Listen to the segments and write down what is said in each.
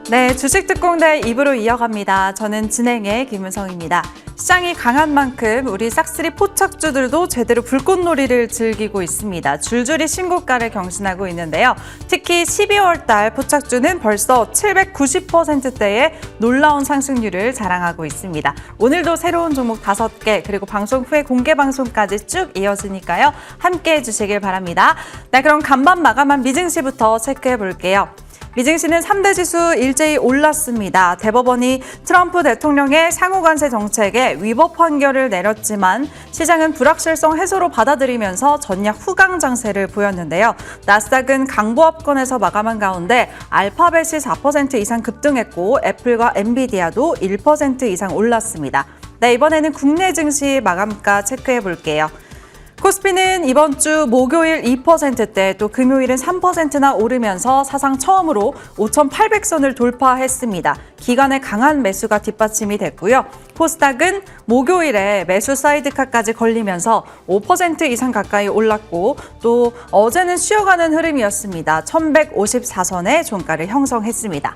네, 주식특공대 2부로 이어갑니다. 저는 진행의 김은성입니다. 시장이 강한 만큼 우리 싹쓸이 포착주들도 제대로 불꽃놀이를 즐기고 있습니다. 줄줄이 신고가를 경신하고 있는데요. 특히 12월 달 포착주는 벌써 790%대의 놀라운 상승률을 자랑하고 있습니다. 오늘도 새로운 종목 5개 그리고 방송 후에 공개 방송까지 쭉 이어지니까요. 함께해 주시길 바랍니다. 네, 그럼 간밤 마감한 미증시부터 체크해 볼게요. 미증시는 3대 지수 일제히 올랐습니다. 대법원이 트럼프 대통령의 상호관세 정책에 위법 판결을 내렸지만 시장은 불확실성 해소로 받아들이면서 전략 후강 장세를 보였는데요. 나스닥은 강보합권에서 마감한 가운데 알파벳이 4% 이상 급등했고 애플과 엔비디아도 1% 이상 올랐습니다. 네, 이번에는 국내 증시 마감가 체크해 볼게요. 코스피는 이번 주 목요일 2%대 또 금요일은 3%나 오르면서 사상 처음으로 5,800선을 돌파했습니다. 기관의 강한 매수가 뒷받침이 됐고요. 코스닥은 목요일에 매수 사이드카까지 걸리면서 5% 이상 가까이 올랐고 또 어제는 쉬어가는 흐름이었습니다. 1,154선의 종가를 형성했습니다.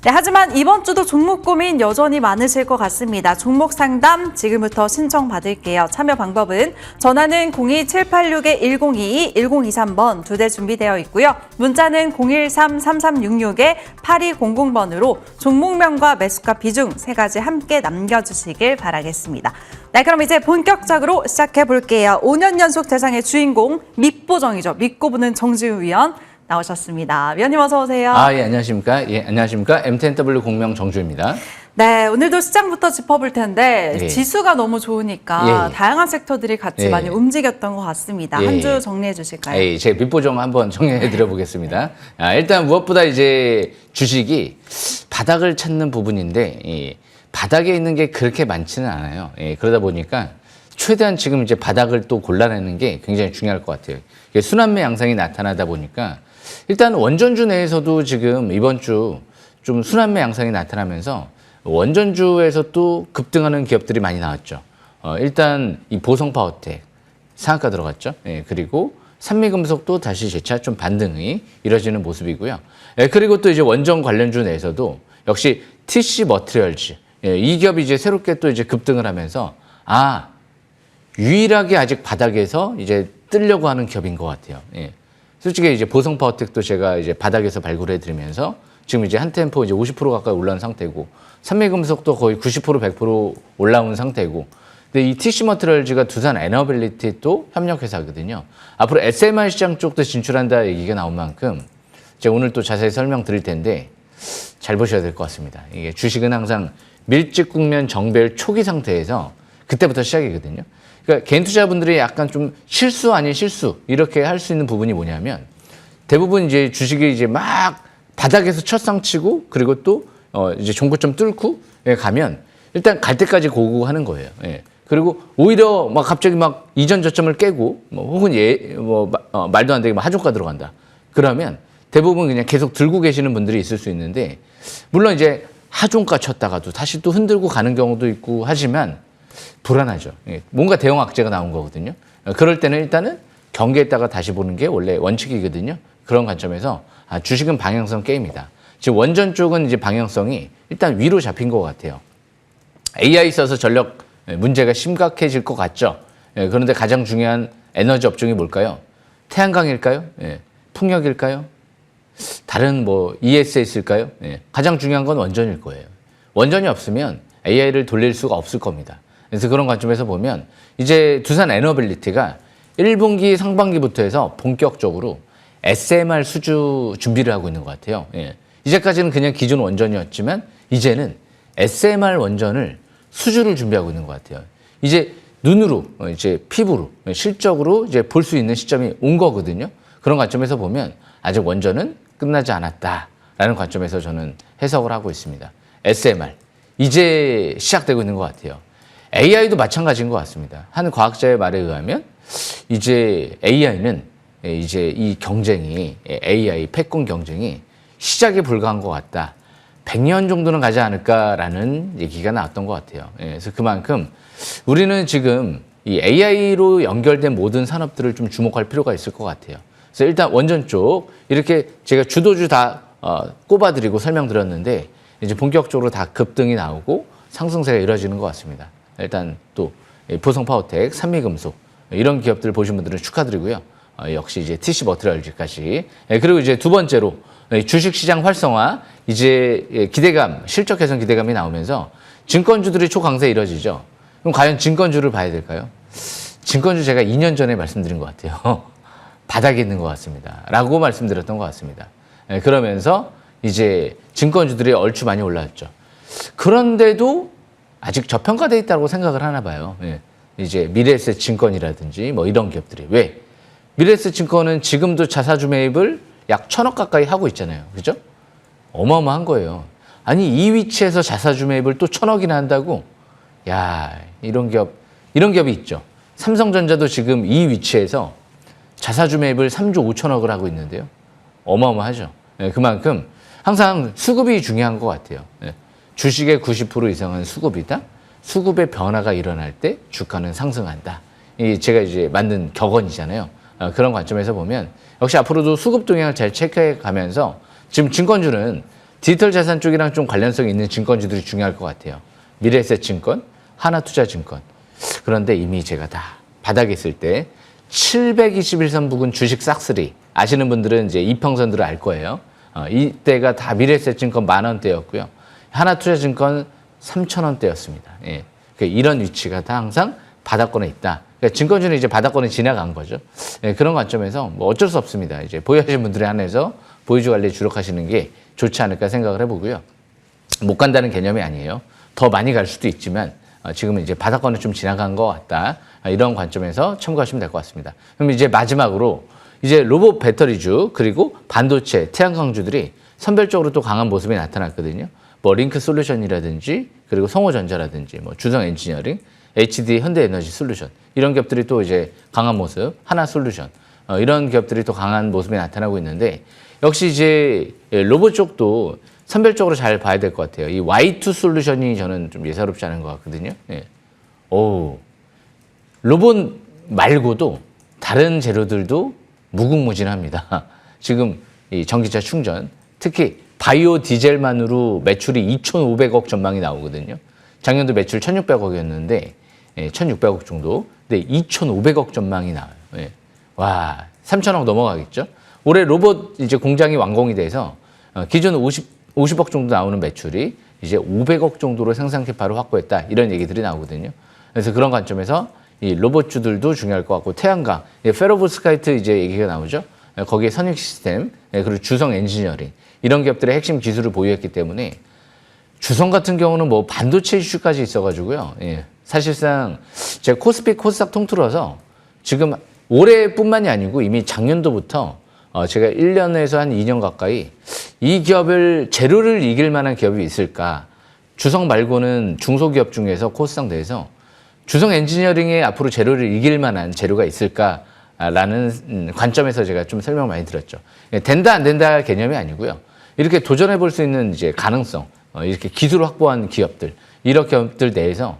네, 하지만 이번 주도 종목 고민 여전히 많으실 것 같습니다. 종목 상담 지금부터 신청받을게요. 참여 방법은 전화는 02786-1022, 1023번 2대 준비되어 있고요. 문자는 013-3366-8200번으로 종목명과 매수가 비중 3가지 함께 남겨주시길 바라겠습니다. 네, 그럼 이제 본격적으로 시작해 볼게요. 5년 연속 대상의 주인공 밑보정이죠. 믿고 보는 정지훈 위원. 나오셨습니다. 위원님 어서 오세요. 예, 안녕하십니까. 예, 안녕하십니까. M10W 공명 정주입니다. 네, 오늘도 시장부터 짚어볼 텐데 예. 지수가 너무 좋으니까 예. 다양한 섹터들이 같이 예. 많이 움직였던 것 같습니다. 예. 한 주 정리해 주실까요? 제 밑보정 한번 정리해 드려보겠습니다. 일단 무엇보다 이제 주식이 바닥을 찾는 부분인데 바닥에 있는 게 그렇게 많지는 않아요. 그러다 보니까 최대한 지금 이제 바닥을 또 골라내는 게 굉장히 중요할 것 같아요. 순환매 양상이 나타나다 보니까 일단 원전주 내에서도 지금 이번 주 좀 순환매 양상이 나타나면서 원전주에서 또 급등하는 기업들이 많이 나왔죠. 일단 이 보성파워텍 상한가 들어갔죠. 그리고 산미금속도 다시 재차 좀 반등이 이뤄지는 모습이고요. 그리고 또 이제 원전 관련주 내에서도 역시 TC 머티리얼즈 이 기업이 이제 새롭게 또 이제 급등을 하면서 유일하게 아직 바닥에서 이제 뜨려고 하는 기업인 것 같아요. 솔직히 이제 보성파워텍도 제가 이제 바닥에서 발굴해 드리면서 지금 이제 한 템포 이제 50% 가까이 올라온 상태고 산미금속도 거의 90% 100% 올라온 상태고 근데 이 TC 머티리얼즈가 두산 에너빌리티 또 협력회사거든요. 앞으로 SMR 시장 쪽도 진출한다 얘기가 나온 만큼 제가 오늘 또 자세히 설명드릴 텐데 잘 보셔야 될 것 같습니다. 이게 주식은 항상 밀집 국면 정배열 초기 상태에서 그때부터 시작이거든요. 그러니까 개인 투자분들이 약간 좀 실수 아닌 실수 이렇게 할 수 있는 부분이 뭐냐면 대부분 이제 주식이 이제 막 바닥에서 첫상치고 그리고 또 이제 종고점 뚫고 가면 일단 갈 때까지 고고하는 거예요. 그리고 오히려 막 갑자기 막 이전 저점을 깨고 혹은 말도 안 되게 막 하종가 들어간다. 그러면 대부분 그냥 계속 들고 계시는 분들이 있을 수 있는데 물론 이제 하종가 쳤다가도 다시 또 흔들고 가는 경우도 있고 하지만 불안하죠. 뭔가 대형 악재가 나온 거거든요. 그럴 때는 일단은 경계했다가 다시 보는 게 원래 원칙이거든요. 그런 관점에서 주식은 방향성 게임이다. 지금 원전 쪽은 이제 방향성이 일단 위로 잡힌 것 같아요. AI 있어서 전력 문제가 심각해질 것 같죠. 그런데 가장 중요한 에너지 업종이 뭘까요? 태양광일까요? 풍력일까요? 다른 ES 있을까요? 가장 중요한 건 원전일 거예요. 원전이 없으면 AI를 돌릴 수가 없을 겁니다. 그래서 그런 관점에서 보면 이제 두산 에너빌리티가 1분기 상반기부터 해서 본격적으로 SMR 수주 준비를 하고 있는 것 같아요. 이제까지는 그냥 기존 원전이었지만 이제는 SMR 원전을 수주를 준비하고 있는 것 같아요. 이제 눈으로 이제 피부로 실적으로 이제 볼 수 있는 시점이 온 거거든요. 그런 관점에서 보면 아직 원전은 끝나지 않았다라는 관점에서 저는 해석을 하고 있습니다. SMR 이제 시작되고 있는 것 같아요. AI도 마찬가지인 것 같습니다. 한 과학자의 말에 의하면 이제 AI는 이제 이 경쟁이 AI 패권 경쟁이 시작에 불과한 것 같다. 100년 정도는 가지 않을까라는 얘기가 나왔던 것 같아요. 그래서 그만큼 우리는 지금 이 AI로 연결된 모든 산업들을 좀 주목할 필요가 있을 것 같아요. 그래서 일단 원전 쪽 이렇게 제가 주도주 다 꼽아드리고 설명드렸는데 이제 본격적으로 다 급등이 나오고 상승세가 이뤄지는 것 같습니다. 일단 또 보성파워텍, 산미금속 이런 기업들 보신 분들은 축하드리고요. 역시 이제 TC 머티리얼즈까지. 그리고 이제 두 번째로 주식시장 활성화, 이제 기대감, 실적 개선 기대감이 나오면서 증권주들이 초강세 이뤄지죠. 그럼 과연 증권주를 봐야 될까요? 증권주 제가 2년 전에 말씀드린 것 같아요. 바닥에 있는 것 같습니다. 라고 말씀드렸던 것 같습니다. 그러면서 이제 증권주들이 얼추 많이 올라왔죠. 그런데도 아직 저평가되어 있다고 생각을 하나 봐요. 이제 미래에셋 증권이라든지 뭐 이런 기업들이. 왜? 미래에셋 증권은 지금도 자사주 매입을 약 1,000억 가까이 하고 있잖아요. 그죠? 어마어마한 거예요. 아니, 이 위치에서 자사주 매입을 또 1,000억이나 한다고? 야, 이런 기업이 있죠. 삼성전자도 지금 이 위치에서 자사주 매입을 3조 5천억을 하고 있는데요. 어마어마하죠. 그만큼 항상 수급이 중요한 것 같아요. 주식의 90% 이상은 수급이다. 수급의 변화가 일어날 때 주가는 상승한다. 이 제가 이제 만든 격언이잖아요. 그런 관점에서 보면 역시 앞으로도 수급 동향을 잘 체크해 가면서 지금 증권주는 디지털 자산 쪽이랑 좀 관련성이 있는 증권주들이 중요할 것 같아요. 미래에셋증권, 하나투자증권. 그런데 이미 제가 다 바닥에 있을 때 721선 부근 주식 싹쓸이 아시는 분들은 이제 이평선들을 알 거예요. 이때가 다 미래에셋증권 10,000원대였고요. 하나투자증권 3,000원대였습니다. 예. 이런 위치가 다 항상 바닥권에 있다. 그러니까 증권주는 이제 바닥권에 지나간 거죠. 예, 그런 관점에서 뭐 어쩔 수 없습니다. 이제 보유하시는 분들에 한해서 보유주 관리에 주력하시는 게 좋지 않을까 생각을 해보고요. 못 간다는 개념이 아니에요. 더 많이 갈 수도 있지만 지금은 이제 바닥권을 좀 지나간 것 같다. 이런 관점에서 참고하시면 될 것 같습니다. 그럼 이제 마지막으로 이제 로봇 배터리주 그리고 반도체, 태양광주들이 선별적으로 또 강한 모습이 나타났거든요. 뭐 링크 솔루션이라든지 그리고 성호전자라든지 뭐 주성 엔지니어링, HD 현대에너지 솔루션 이런 기업들이 또 이제 강한 모습, 하나 솔루션 이런 기업들이 또 강한 모습이 나타나고 있는데 역시 이제 로봇 쪽도 선별적으로 잘 봐야 될 것 같아요. 이 Y2 솔루션이 저는 좀 예사롭지 않은 것 같거든요. 예. 오, 로봇 말고도 다른 재료들도 무궁무진합니다. 지금 이 전기차 충전, 특히 바이오 디젤만으로 매출이 2,500억 전망이 나오거든요. 작년도 매출 1,600억이었는데 1,600억 정도. 근데 2,500억 전망이 나와요. 예. 와, 3,000억 넘어가겠죠. 올해 로봇 이제 공장이 완공이 돼서 기존 50억 정도 나오는 매출이 이제 500억 정도로 생산 캐파를 확보했다. 이런 얘기들이 나오거든요. 그래서 그런 관점에서 이 로봇주들도 중요할 것 같고 태양광, 페로보스카이트 이제 얘기가 나오죠. 거기에 선익 시스템, 그리고 주성 엔지니어링 이런 기업들의 핵심 기술을 보유했기 때문에 주성 같은 경우는 뭐 반도체 이슈까지 있어가지고요. 예. 사실상 제가 코스피 코스닥 통틀어서 지금 올해뿐만이 아니고 이미 작년도부터 제가 1년에서 한 2년 가까이 이 기업을 재료를 이길 만한 기업이 있을까? 주성 말고는 중소기업 중에서 코스닥 내에서 주성 엔지니어링에 앞으로 재료를 이길 만한 재료가 있을까라는 관점에서 제가 좀 설명 많이 드렸죠. 된다 안 된다 개념이 아니고요. 이렇게 도전해 볼 수 있는 이제 가능성, 이렇게 기술을 확보한 기업들, 이런 기업들 내에서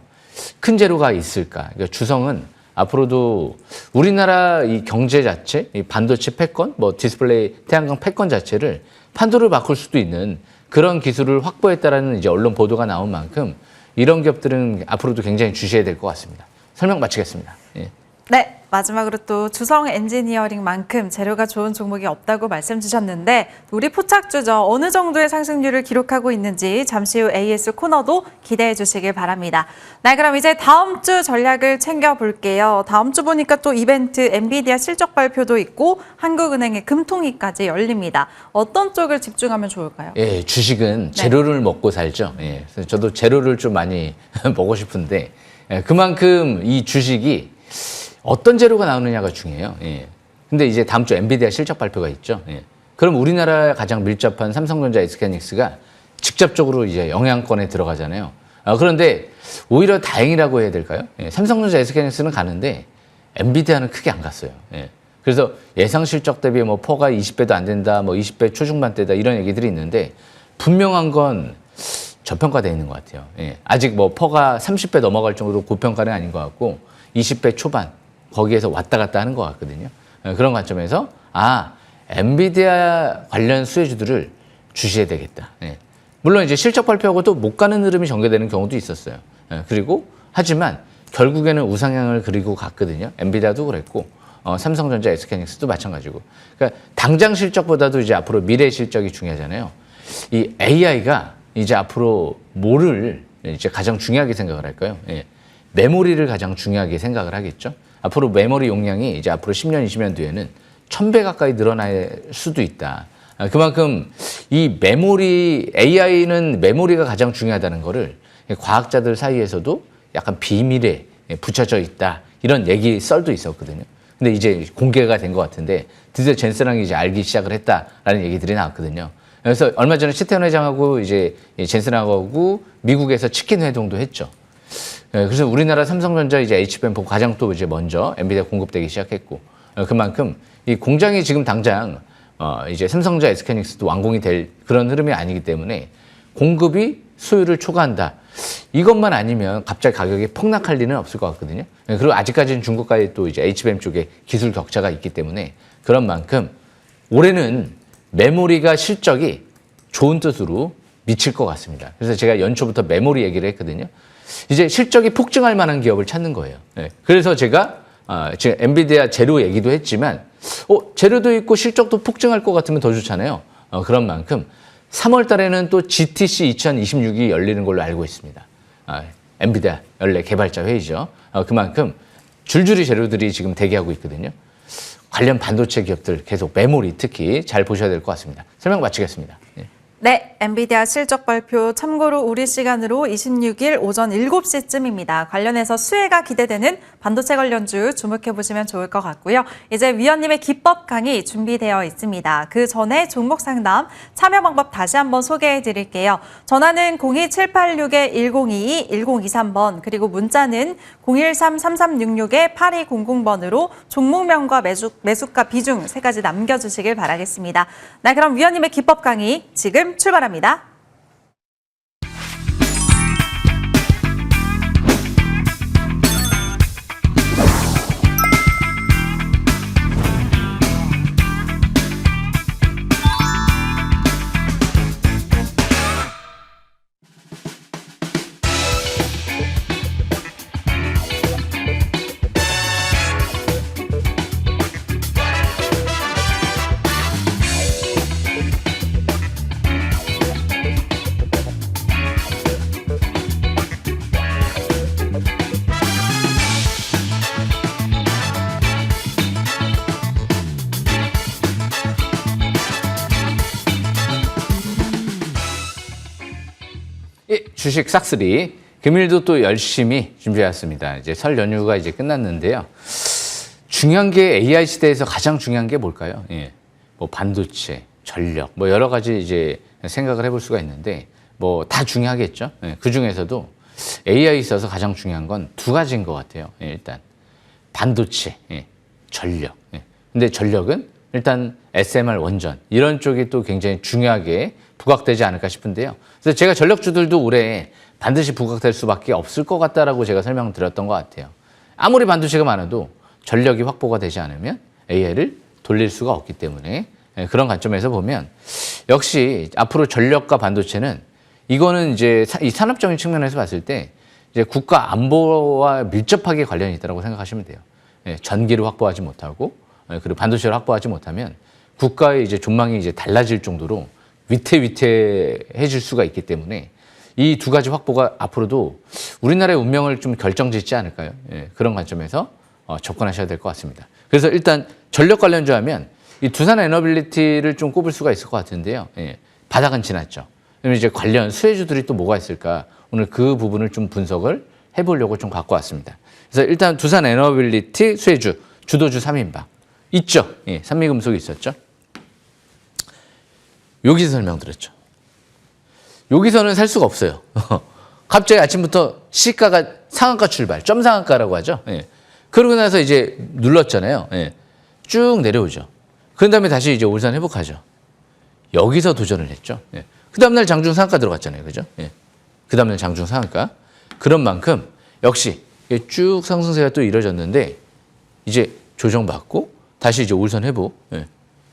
큰 재료가 있을까? 그러니까 주성은 앞으로도 우리나라 이 경제 자체, 이 반도체 패권, 뭐 디스플레이, 태양광 패권 자체를 판도를 바꿀 수도 있는 그런 기술을 확보했다라는 이제 언론 보도가 나온 만큼 이런 기업들은 앞으로도 굉장히 주시해야 될 것 같습니다. 설명 마치겠습니다. 예. 네, 마지막으로 또 주성 엔지니어링만큼 재료가 좋은 종목이 없다고 말씀 주셨는데 우리 포착주죠. 어느 정도의 상승률을 기록하고 있는지 잠시 후 AS 코너도 기대해 주시길 바랍니다. 네, 그럼 이제 다음 주 전략을 챙겨볼게요. 다음 주 보니까 또 이벤트 엔비디아 실적 발표도 있고 한국은행의 금통위까지 열립니다. 어떤 쪽을 집중하면 좋을까요? 예, 주식은 재료를 먹고 살죠. 예, 그래서 저도 재료를 좀 많이 먹고 싶은데 그만큼 이 주식이 어떤 재료가 나오느냐가 중요해요. 예. 근데 이제 다음 주 엔비디아 실적 발표가 있죠. 예. 그럼 우리나라에 가장 밀접한 삼성전자 SK하이닉스가 직접적으로 이제 영향권에 들어가잖아요. 그런데 오히려 다행이라고 해야 될까요? 예. 삼성전자 SK하이닉스는 가는데 엔비디아는 크게 안 갔어요. 예. 그래서 예상 실적 대비 뭐 퍼가 20배도 안 된다, 뭐 20배 초중반대다 이런 얘기들이 있는데 분명한 건 저평가되어 있는 것 같아요. 예. 아직 뭐 퍼가 30배 넘어갈 정도로 고평가는 아닌 것 같고 20배 초반 거기에서 왔다 갔다 하는 것 같거든요. 그런 관점에서 엔비디아 관련 수혜주들을 주시해야 되겠다. 예. 물론 이제 실적 발표하고도 못 가는 흐름이 전개되는 경우도 있었어요. 예. 그리고 하지만 결국에는 우상향을 그리고 갔거든요. 엔비디아도 그랬고 삼성전자, SK하이닉스도 마찬가지고. 그러니까 당장 실적보다도 이제 앞으로 미래 실적이 중요하잖아요. 이 AI가 이제 앞으로 뭐를 이제 가장 중요하게 생각을 할까요? 예. 메모리를 가장 중요하게 생각을 하겠죠. 앞으로 메모리 용량이 이제 앞으로 10년, 20년 뒤에는 1000배 가까이 늘어날 수도 있다. 그만큼 이 메모리, AI는 메모리가 가장 중요하다는 거를 과학자들 사이에서도 약간 비밀에 붙여져 있다. 이런 얘기 썰도 있었거든요. 근데 이제 공개가 된 것 같은데 드디어 젠슨왕이 이제 알기 시작을 했다라는 얘기들이 나왔거든요. 그래서 얼마 전에 최태원 회장하고 이제 젠슨왕하고 미국에서 치킨 회동도 했죠. 그래서 우리나라 삼성전자 이제 H밴드 가장 또 이제 먼저 엔비디아 공급되기 시작했고 그만큼 이 공장이 지금 당장 이제 삼성전자, SK하이닉스도 완공이 될 그런 흐름이 아니기 때문에 공급이 수요를 초과한다. 이것만 아니면 갑자기 가격이 폭락할 리는 없을 것 같거든요. 그리고 아직까지는 중국과의 또 이제 HBM 쪽에 기술 격차가 있기 때문에 그런 만큼 올해는 메모리가 실적이 좋은 뜻으로 미칠 것 같습니다. 그래서 제가 연초부터 메모리 얘기를 했거든요. 이제 실적이 폭증할 만한 기업을 찾는 거예요. 그래서 제가 지금 엔비디아 재료 얘기도 했지만 재료도 있고 실적도 폭증할 것 같으면 더 좋잖아요. 그런 만큼 3월 달에는 또 GTC 2026이 열리는 걸로 알고 있습니다. 엔비디아 연례 개발자 회의죠. 그만큼 줄줄이 재료들이 지금 대기하고 있거든요. 관련 반도체 기업들 계속 메모리 특히 잘 보셔야 될 것 같습니다. 설명 마치겠습니다. 네, 엔비디아 실적 발표 참고로 우리 시간으로 26일 오전 7시쯤입니다. 관련해서 수혜가 기대되는 반도체 관련주 주목해보시면 좋을 것 같고요. 이제 위원님의 기법 강의 준비되어 있습니다. 그 전에 종목 상담 참여 방법 다시 한번 소개해드릴게요. 전화는 02786-1022, 1023번 그리고 문자는 013-3366-8200번으로 종목명과 매수가 비중 3가지 남겨주시길 바라겠습니다. 네, 그럼 위원님의 기법 강의 지금 출발합니다. 주식 싹쓸이 금일도 또 열심히 준비해왔습니다. 이제 설 연휴가 이제 끝났는데요. 중요한 게 AI 시대에서 가장 중요한 게 뭘까요? 뭐 반도체, 전력, 뭐 여러 가지 이제 생각을 해볼 수가 있는데 뭐 다 중요하겠죠. 그 중에서도 AI에 있어서 가장 중요한 건 두 가지인 것 같아요. 일단 반도체, 전력. 근데 전력은 일단 SMR 원전 이런 쪽이 또 굉장히 중요하게 부각되지 않을까 싶은데요. 그래서 제가 전력주들도 올해 반드시 부각될 수밖에 없을 것 같다라고 제가 설명드렸던 것 같아요. 아무리 반도체가 많아도 전력이 확보가 되지 않으면 AI를 돌릴 수가 없기 때문에 그런 관점에서 보면 역시 앞으로 전력과 반도체는 이거는 이제 이 산업적인 측면에서 봤을 때 이제 국가 안보와 밀접하게 관련이 있다고 생각하시면 돼요. 전기를 확보하지 못하고 그리고 반도체를 확보하지 못하면 국가의 이제 전망이 이제 달라질 정도로 위태위태해질 수가 있기 때문에 이 두 가지 확보가 앞으로도 우리나라의 운명을 좀 결정짓지 않을까요? 그런 관점에서 접근하셔야 될 것 같습니다. 그래서 일단 전력 관련주 하면 이 두산 에너빌리티를 좀 꼽을 수가 있을 것 같은데요. 바닥은 지났죠. 그러면 이제 관련 수혜주들이 또 뭐가 있을까? 오늘 그 부분을 좀 분석을 해보려고 좀 갖고 왔습니다. 그래서 일단 두산 에너빌리티 수혜주, 주도주 3인방. 있죠? 산미금속이 있었죠? 여기서 설명드렸죠. 여기서는 살 수가 없어요. 갑자기 아침부터 시가가 상한가 출발, 점상한가라고 하죠. 그러고 나서 이제 눌렀잖아요. 쭉 내려오죠. 그런 다음에 다시 이제 올산 회복하죠. 여기서 도전을 했죠. 그 다음날 장중 상한가 들어갔잖아요. 그죠? 그 다음날 장중 상한가. 그런 만큼 역시 쭉 상승세가 또 이뤄졌는데 이제 조정받고 다시 이제 올선 회복.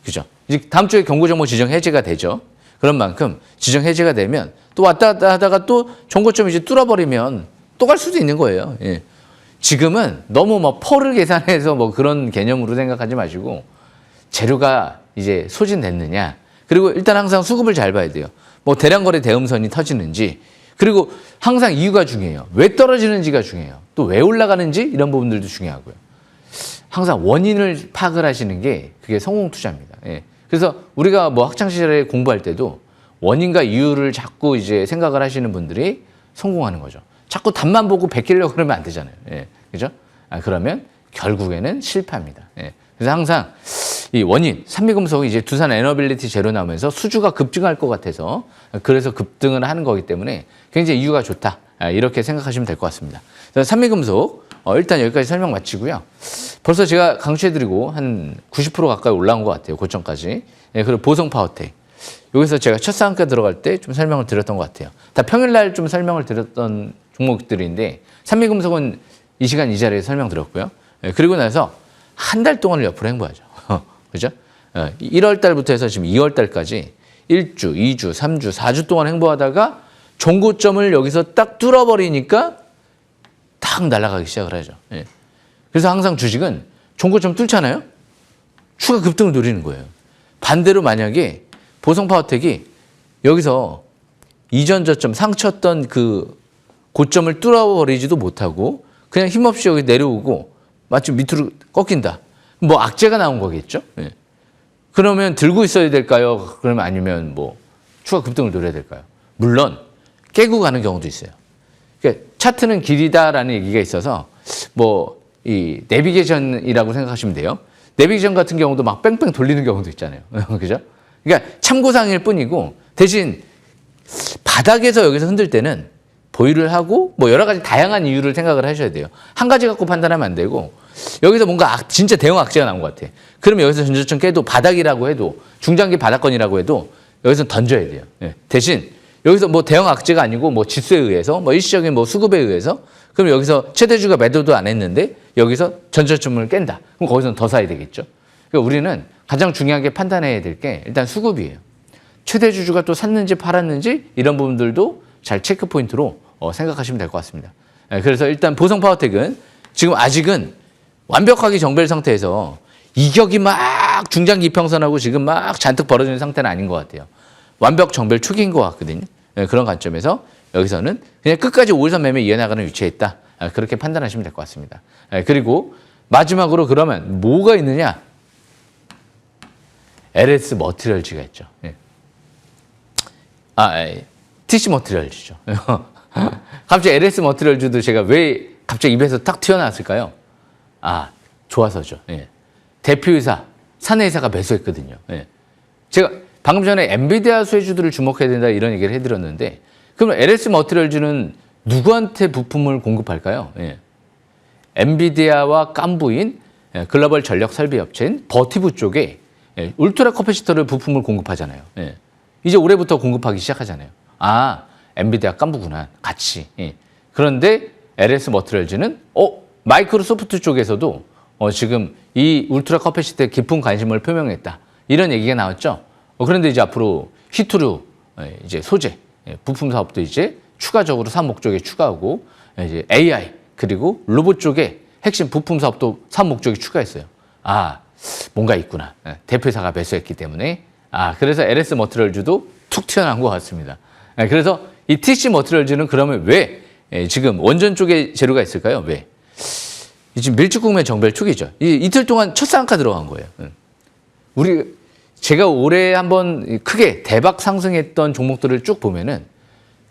그죠? 이제 다음 주에 경고 정보 지정 해제가 되죠. 그런 만큼 지정 해제가 되면 또 왔다 갔다 하다가 또 종고점 이제 뚫어버리면 또 갈 수도 있는 거예요. 예. 지금은 너무 뭐 퍼를 계산해서 뭐 그런 개념으로 생각하지 마시고 재료가 이제 소진됐느냐. 그리고 일단 항상 수급을 잘 봐야 돼요. 뭐 대량거래 대음선이 터지는지. 그리고 항상 이유가 중요해요. 왜 떨어지는지가 중요해요. 또 왜 올라가는지 이런 부분들도 중요하고요. 항상 원인을 파악을 하시는 게 그게 성공 투자입니다. 예. 그래서 우리가 뭐 학창 시절에 공부할 때도 원인과 이유를 자꾸 이제 생각을 하시는 분들이 성공하는 거죠. 자꾸 답만 보고 베끼려고 그러면 안 되잖아요. 예. 그죠? 그러면 결국에는 실패합니다. 예. 그래서 항상 이 원인, 산미금속이 이제 두산 에너빌리티 제로 나오면서 수주가 급증할 것 같아서 그래서 급등을 하는 거기 때문에 굉장히 이유가 좋다. 이렇게 생각하시면 될 것 같습니다. 산미금속 일단 여기까지 설명 마치고요. 벌써 제가 강추해드리고 한 90% 가까이 올라온 것 같아요. 고점까지. 예, 그리고 보성파워텍. 여기서 제가 첫 상한가 들어갈 때 좀 설명을 드렸던 것 같아요. 다 평일날 좀 설명을 드렸던 종목들인데 산미금속은 이 시간 이 자리에 설명드렸고요. 예, 그리고 나서 한 달 동안을 옆으로 행보하죠. 그죠? 1월 달부터 해서 지금 2월 달까지 1주, 2주, 3주, 4주 동안 행보하다가 종고점을 여기서 딱 뚫어버리니까 탁 날아가기 시작을 하죠. 예. 그래서 항상 주식은 종고점 뚫잖아요? 추가 급등을 노리는 거예요. 반대로 만약에 보성파워텍이 여기서 이전 저점 상쳤던 그 고점을 뚫어버리지도 못하고 그냥 힘없이 여기 내려오고 마치 밑으로 꺾인다. 뭐 악재가 나온 거겠죠? 예. 그러면 들고 있어야 될까요? 그러면 아니면 뭐 추가 급등을 노려야 될까요? 물론 깨고 가는 경우도 있어요. 그러니까 차트는 길이다라는 얘기가 있어서 뭐 이 내비게이션이라고 생각하시면 돼요. 내비게이션 같은 경우도 막 뺑뺑 돌리는 경우도 있잖아요. 그죠? 그러니까 참고상일 뿐이고 대신 바닥에서 여기서 흔들 때는 보유를 하고 뭐 여러 가지 다양한 이유를 생각을 하셔야 돼요. 한 가지 갖고 판단하면 안 되고 여기서 뭔가 진짜 대형 악재가 나온 것 같아. 그러면 여기서 전저점 깨도 바닥이라고 해도 중장기 바닥권이라고 해도 여기서 던져야 돼요. 예. 대신 여기서 뭐 대형 악재가 아니고 뭐 지수에 의해서 뭐 일시적인 뭐 수급에 의해서 그럼 여기서 최대주가 매도도 안 했는데 여기서 전저점을 깬다. 그럼 거기서는 더 사야 되겠죠. 그러니까 우리는 가장 중요하게 판단해야 될 게 일단 수급이에요. 최대주주가 또 샀는지 팔았는지 이런 부분들도 잘 체크 포인트로 생각하시면 될 것 같습니다. 예. 그래서 일단 보성파워텍은 지금 아직은 완벽하게 정배일 상태에서 이격이 막 중장기 이평선하고 지금 막 잔뜩 벌어지는 상태는 아닌 것 같아요. 완벽 정배일 초기인 것 같거든요. 그런 관점에서 여기서는 그냥 끝까지 5일선 매매 이어나가는 위치에 있다. 그렇게 판단하시면 될 것 같습니다. 그리고 마지막으로 그러면 뭐가 있느냐? LS 머티리얼즈가 있죠. TC 머티리얼즈죠. 갑자기 LS 머티리얼즈도 제가 왜 갑자기 입에서 탁 튀어나왔을까요? 좋아서죠. 예. 대표이사, 사내이사가 매수했거든요. 예. 제가 방금 전에 엔비디아 수혜주들을 주목해야 된다 이런 얘기를 해드렸는데 그럼 LS 머티리얼즈는 누구한테 부품을 공급할까요? 예. 엔비디아와 깐부인 글로벌 전력 설비 업체인 버티브 쪽에 울트라 커패시터를 부품을 공급하잖아요. 예. 이제 올해부터 공급하기 시작하잖아요. 엔비디아 깐부구나. 같이. 예. 그런데 LS 머티리얼즈는 마이크로소프트 쪽에서도 지금 이 울트라 커패시티에 깊은 관심을 표명했다. 이런 얘기가 나왔죠. 그런데 이제 앞으로 히트루 이제 소재 부품 사업도 이제 추가적으로 사업 목적에 추가하고 이제 AI 그리고 로봇 쪽에 핵심 부품 사업도 사업 목적에 추가했어요. 뭔가 있구나. 대표사가 매수했기 때문에. 그래서 LS 머티리얼즈도 툭 튀어나온 것 같습니다. 그래서 이 TC 머티리얼즈는 그러면 왜 지금 원전 쪽에 재료가 있을까요? 왜? 지금 밀집국면 정배일 초기죠. 이틀 동안 첫 상한가 들어간 거예요. 제가 올해 한번 크게 대박 상승했던 종목들을 쭉 보면은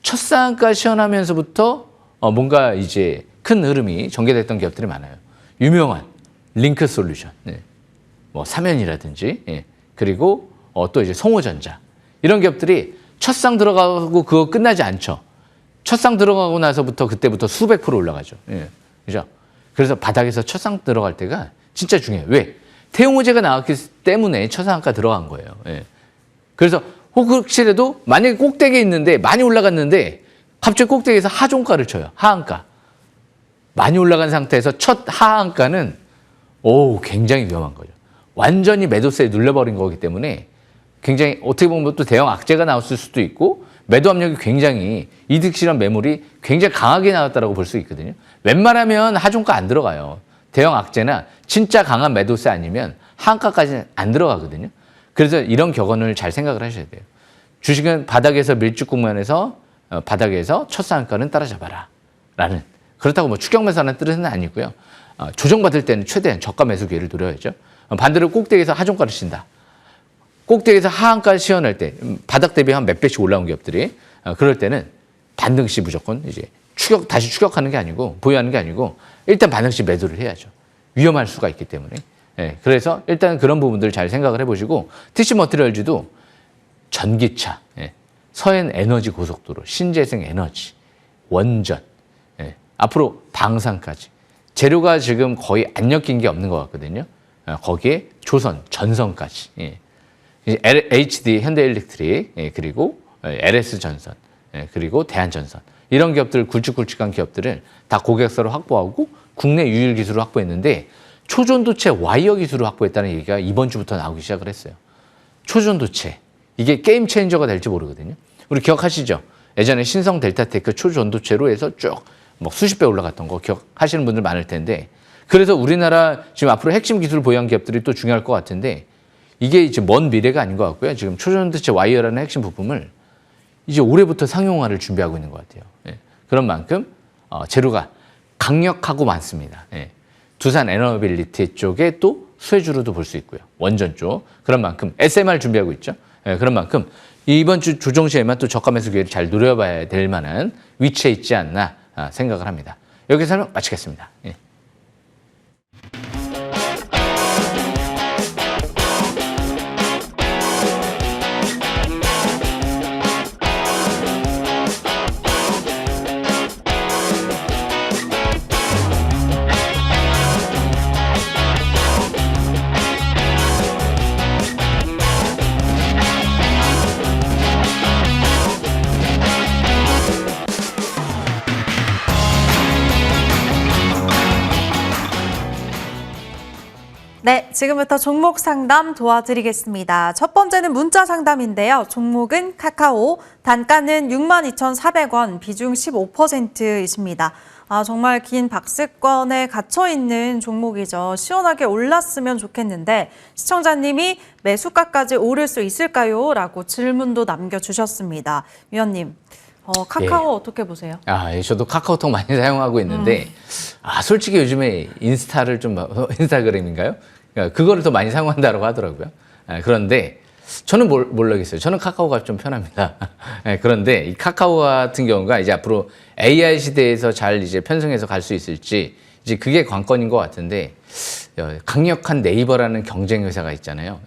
첫 상한가 시연하면서부터 뭔가 이제 큰 흐름이 전개됐던 기업들이 많아요. 유명한 링크 솔루션, 뭐 사면이라든지, 그리고 또 이제 성호전자 이런 기업들이 첫 상 들어가고 그거 끝나지 않죠. 첫 상 들어가고 나서부터 그때부터 수백 프로 올라가죠. 그죠? 그래서 바닥에서 첫 상 들어갈 때가 진짜 중요해요. 왜? 태용호재가 나왔기 때문에 첫 상한가 들어간 거예요. 그래서 혹시라도 만약에 꼭대기에 있는데 많이 올라갔는데 갑자기 꼭대기에서 하종가를 쳐요. 하한가. 많이 올라간 상태에서 첫 하한가는 굉장히 위험한 거죠. 완전히 매도세에 눌려버린 거기 때문에 굉장히 어떻게 보면 또 대형 악재가 나왔을 수도 있고 매도 압력이 굉장히 이득 실현 매물이 굉장히 강하게 나왔다고 볼 수 있거든요. 웬만하면 하중가 안 들어가요. 대형 악재나 진짜 강한 매도세 아니면 하한가까지는 안 들어가거든요. 그래서 이런 격언을 잘 생각을 하셔야 돼요. 주식은 바닥에서 밀집 국면에서 바닥에서 첫 상한가는 따라잡아라 라는, 그렇다고 뭐 추격 매수하는 뜻은 아니고요. 조정받을 때는 최대한 저가 매수 기회를 노려야죠. 반대로 꼭대기에서 하중가를 친다. 꼭대기에서 하한가를 시연할 때 바닥 대비 한 몇 배씩 올라온 기업들이 그럴 때는 반등 시 무조건 이제 다시 추격하는 게 아니고 보유하는 게 아니고 일단 반등 시 매도를 해야죠. 위험할 수가 있기 때문에. 예, 그래서 일단 그런 부분들 잘 생각을 해보시고 TC 머티리얼즈도 전기차, 예, 서해안 에너지 고속도로, 신재생 에너지, 원전, 예, 앞으로 방산까지 재료가 지금 거의 안 엮인 게 없는 것 같거든요. 거기에 조선, 전선까지, 예. HD 현대일렉트릭, 예, 그리고 LS전선, 예, 그리고 대한전선 이런 기업들 굵직굵직한 기업들을 다 고객사로 확보하고 국내 유일 기술을 확보했는데 초전도체 와이어 기술을 확보했다는 얘기가 이번 주부터 나오기 시작을 했어요. 초전도체 이게 게임 체인저가 될지 모르거든요. 우리 기억하시죠? 예전에 신성 델타테크 초전도체로 해서 쭉 뭐 수십 배 올라갔던 거 기억하시는 분들 많을 텐데 그래서 우리나라 지금 앞으로 핵심 기술 보유한 기업들이 또 중요할 것 같은데 이게 이제 먼 미래가 아닌 것 같고요. 지금 초전도체 와이어라는 핵심 부품을 이제 올해부터 상용화를 준비하고 있는 것 같아요. 예. 그런 만큼 재료가 강력하고 많습니다. 예. 두산 에너빌리티 쪽에 또 수혜주로도 볼 수 있고요. 원전 쪽. 그런 만큼 SMR 준비하고 있죠. 예. 그런 만큼 이번 주 조정 시에만 또 저가 매수 기회를 잘 노려봐야 될 만한 위치에 있지 않나 생각을 합니다. 여기서 설명 마치겠습니다. 예. 네, 지금부터 종목 상담 도와드리겠습니다. 첫 번째는 문자 상담인데요. 종목은 카카오, 단가는 62,400원, 비중 15%이십니다. 정말 긴 박스권에 갇혀있는 종목이죠. 시원하게 올랐으면 좋겠는데 시청자님이 매수가까지 오를 수 있을까요? 라고 질문도 남겨주셨습니다. 위원님, 카카오 어떻게 보세요? 예, 저도 카카오톡 많이 사용하고 있는데 솔직히 요즘에 인스타를 좀 인스타그램인가요? 그거를 더 많이 사용한다고 하더라고요. 그런데 저는 모르겠어요. 저는 카카오가 좀 편합니다. 그런데 이 카카오 같은 경우가 이제 앞으로 AI 시대에서 잘 이제 편승해서 갈 수 있을지 이제 그게 관건인 것 같은데 강력한 네이버라는 경쟁 회사가 있잖아요.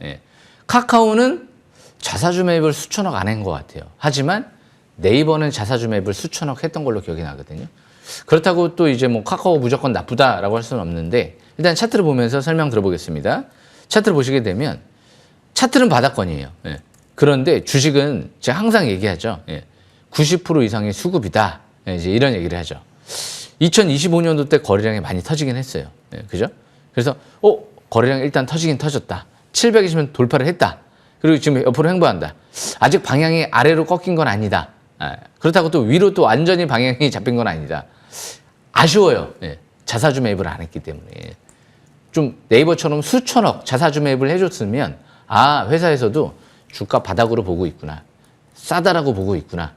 카카오는 자사주 매입을 수천억 안 한 것 같아요. 하지만 네이버는 자사주 매입을 수천억 했던 걸로 기억이 나거든요. 그렇다고 또 이제 뭐 카카오 무조건 나쁘다라고 할 수는 없는데 일단 차트를 보면서 설명 들어보겠습니다. 차트를 보시게 되면 차트는 바닥권이에요. 그런데 주식은 제가 항상 얘기하죠. 90% 이상의 수급이다. 이제 이런 얘기를 하죠. 2025년도 때 거래량이 많이 터지긴 했어요. 그죠? 그래서 거래량 일단 터지긴 터졌다. 720은 돌파를 했다. 그리고 지금 옆으로 횡보한다. 아직 방향이 아래로 꺾인 건 아니다. 그렇다고 또 위로 또 완전히 방향이 잡힌 건 아니다. 아쉬워요. 자사주 매입을 안 했기 때문에. 좀 네이버처럼 수천억 자사주 매입을 해줬으면 회사에서도 주가 바닥으로 보고 있구나. 싸다라고 보고 있구나.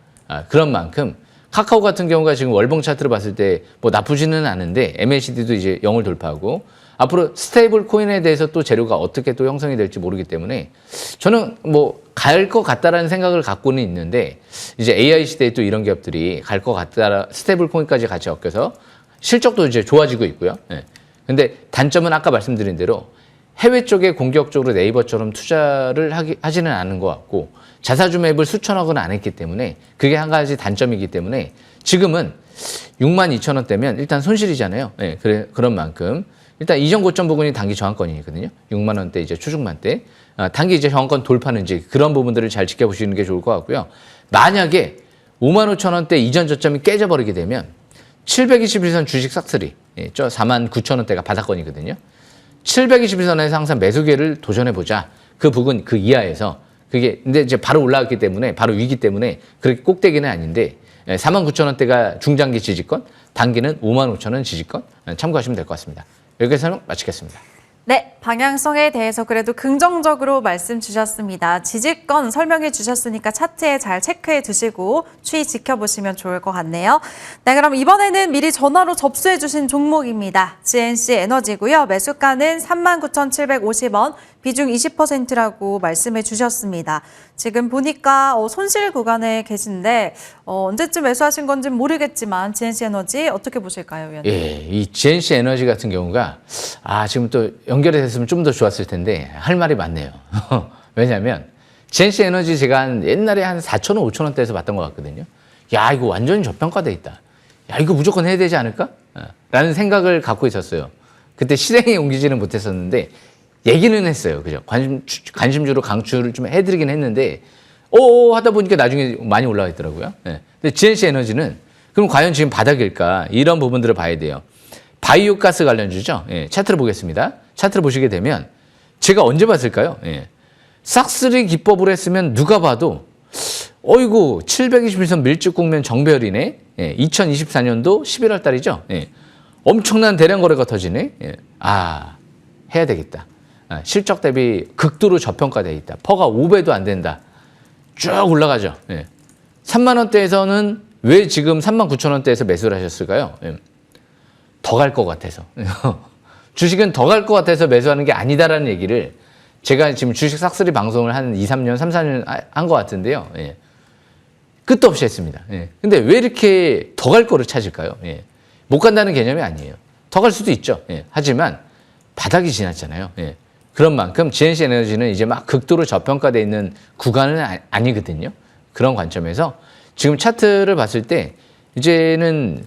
그런 만큼 카카오 같은 경우가 지금 월봉 차트를 봤을 때 뭐 나쁘지는 않은데 MACD도 이제 0을 돌파하고 앞으로 스테이블 코인에 대해서 또 재료가 어떻게 또 형성이 될지 모르기 때문에 저는 뭐 갈 것 같다라는 생각을 갖고는 있는데 이제 AI 시대에 또 이런 기업들이 갈 것 같다, 스테이블 코인까지 같이 엮여서 실적도 이제 좋아지고 있고요. 근데 단점은 아까 말씀드린 대로 해외 쪽에 공격적으로 네이버처럼 투자를 하지는 않은 것 같고 자사주 매입을 수천억은 안 했기 때문에 그게 한 가지 단점이기 때문에 지금은 62,000원대면 일단 손실이잖아요. 그런 만큼 일단 이전 고점 부분이 단기 저항권이거든요. 6만 원대 이제 초중반대. 단기 이제 저항권 돌파는지 그런 부분들을 잘 지켜보시는 게 좋을 것 같고요. 만약에 55,000원대 이전 저점이 깨져버리게 되면 721선 주식 싹쓸이, 저 49,000원대가 바닥권이거든요. 721선에서 항상 매수 기회를 도전해보자. 그 부분 그 이하에서 그게 근데 이제 바로 올라갔기 때문에 바로 위기 때문에 그렇게 꼭대기는 아닌데 49,000원대가 중장기 지지권, 단기는 55,000원 지지권 참고하시면 될 것 같습니다. 여기서 설명 마치겠습니다. 네, 방향성에 대해서 그래도 긍정적으로 말씀 주셨습니다. 지지권 설명해 주셨으니까 차트에 잘 체크해 두시고 추이 지켜보시면 좋을 것 같네요. 네, 그럼 이번에는 미리 전화로 접수해 주신 종목입니다. GNC 에너지고요. 매수가는 39,750원, 비중 20%라고 말씀해 주셨습니다. 지금 보니까 손실 구간에 계신데 언제쯤 매수하신 건지 모르겠지만 GNC 에너지 어떻게 보실까요, 위원님? 예, 이 GNC 에너지 같은 경우가 지금 또 연결이 됐으면 좀 더 좋았을 텐데 할 말이 많네요. 왜냐하면 GNC 에너지 제가 옛날에 한 4,000원, 5,000원대에서 봤던 것 같거든요. 야, 이거 완전히 저평가돼 있다. 야, 이거 무조건 해야 되지 않을까? 라는 생각을 갖고 있었어요. 그때 실행에 옮기지는 못했었는데 얘기는 했어요. 그죠? 관심주로 강추를 좀 해드리긴 했는데, 하다 보니까 나중에 많이 올라가 있더라고요. 네. 근데 GNC 에너지는, 그럼 과연 지금 바닥일까? 이런 부분들을 봐야 돼요. 바이오 가스 관련주죠? 예, 차트를 보겠습니다. 차트를 보시게 되면, 제가 언제 봤을까요? 예. 싹쓸이 기법을 했으면 누가 봐도, 어이구, 721선 밀집 국면 정별이네? 예, 2024년도 11월 달이죠? 예. 엄청난 대량 거래가 터지네? 예. 해야 되겠다. 실적 대비 극도로 저평가되어 있다. 퍼가 5배도 안 된다. 쭉 올라가죠. 예. 3만 원대에서는 왜 지금 39,000원대에서 매수를 하셨을까요? 예. 더 갈 것 같아서. 주식은 더 갈 것 같아서 매수하는 게 아니다라는 얘기를 제가 지금 주식 싹쓸이 방송을 한 2, 3년, 3, 4년 한 것 같은데요. 예. 끝도 없이 했습니다. 예. 근데 왜 이렇게 더 갈 거를 찾을까요? 예. 못 간다는 개념이 아니에요. 더 갈 수도 있죠. 예. 하지만 바닥이 지났잖아요. 예. 그런 만큼 GNC 에너지는 이제 막 극도로 저평가되어 있는 구간은 아니거든요. 그런 관점에서 지금 차트를 봤을 때 이제는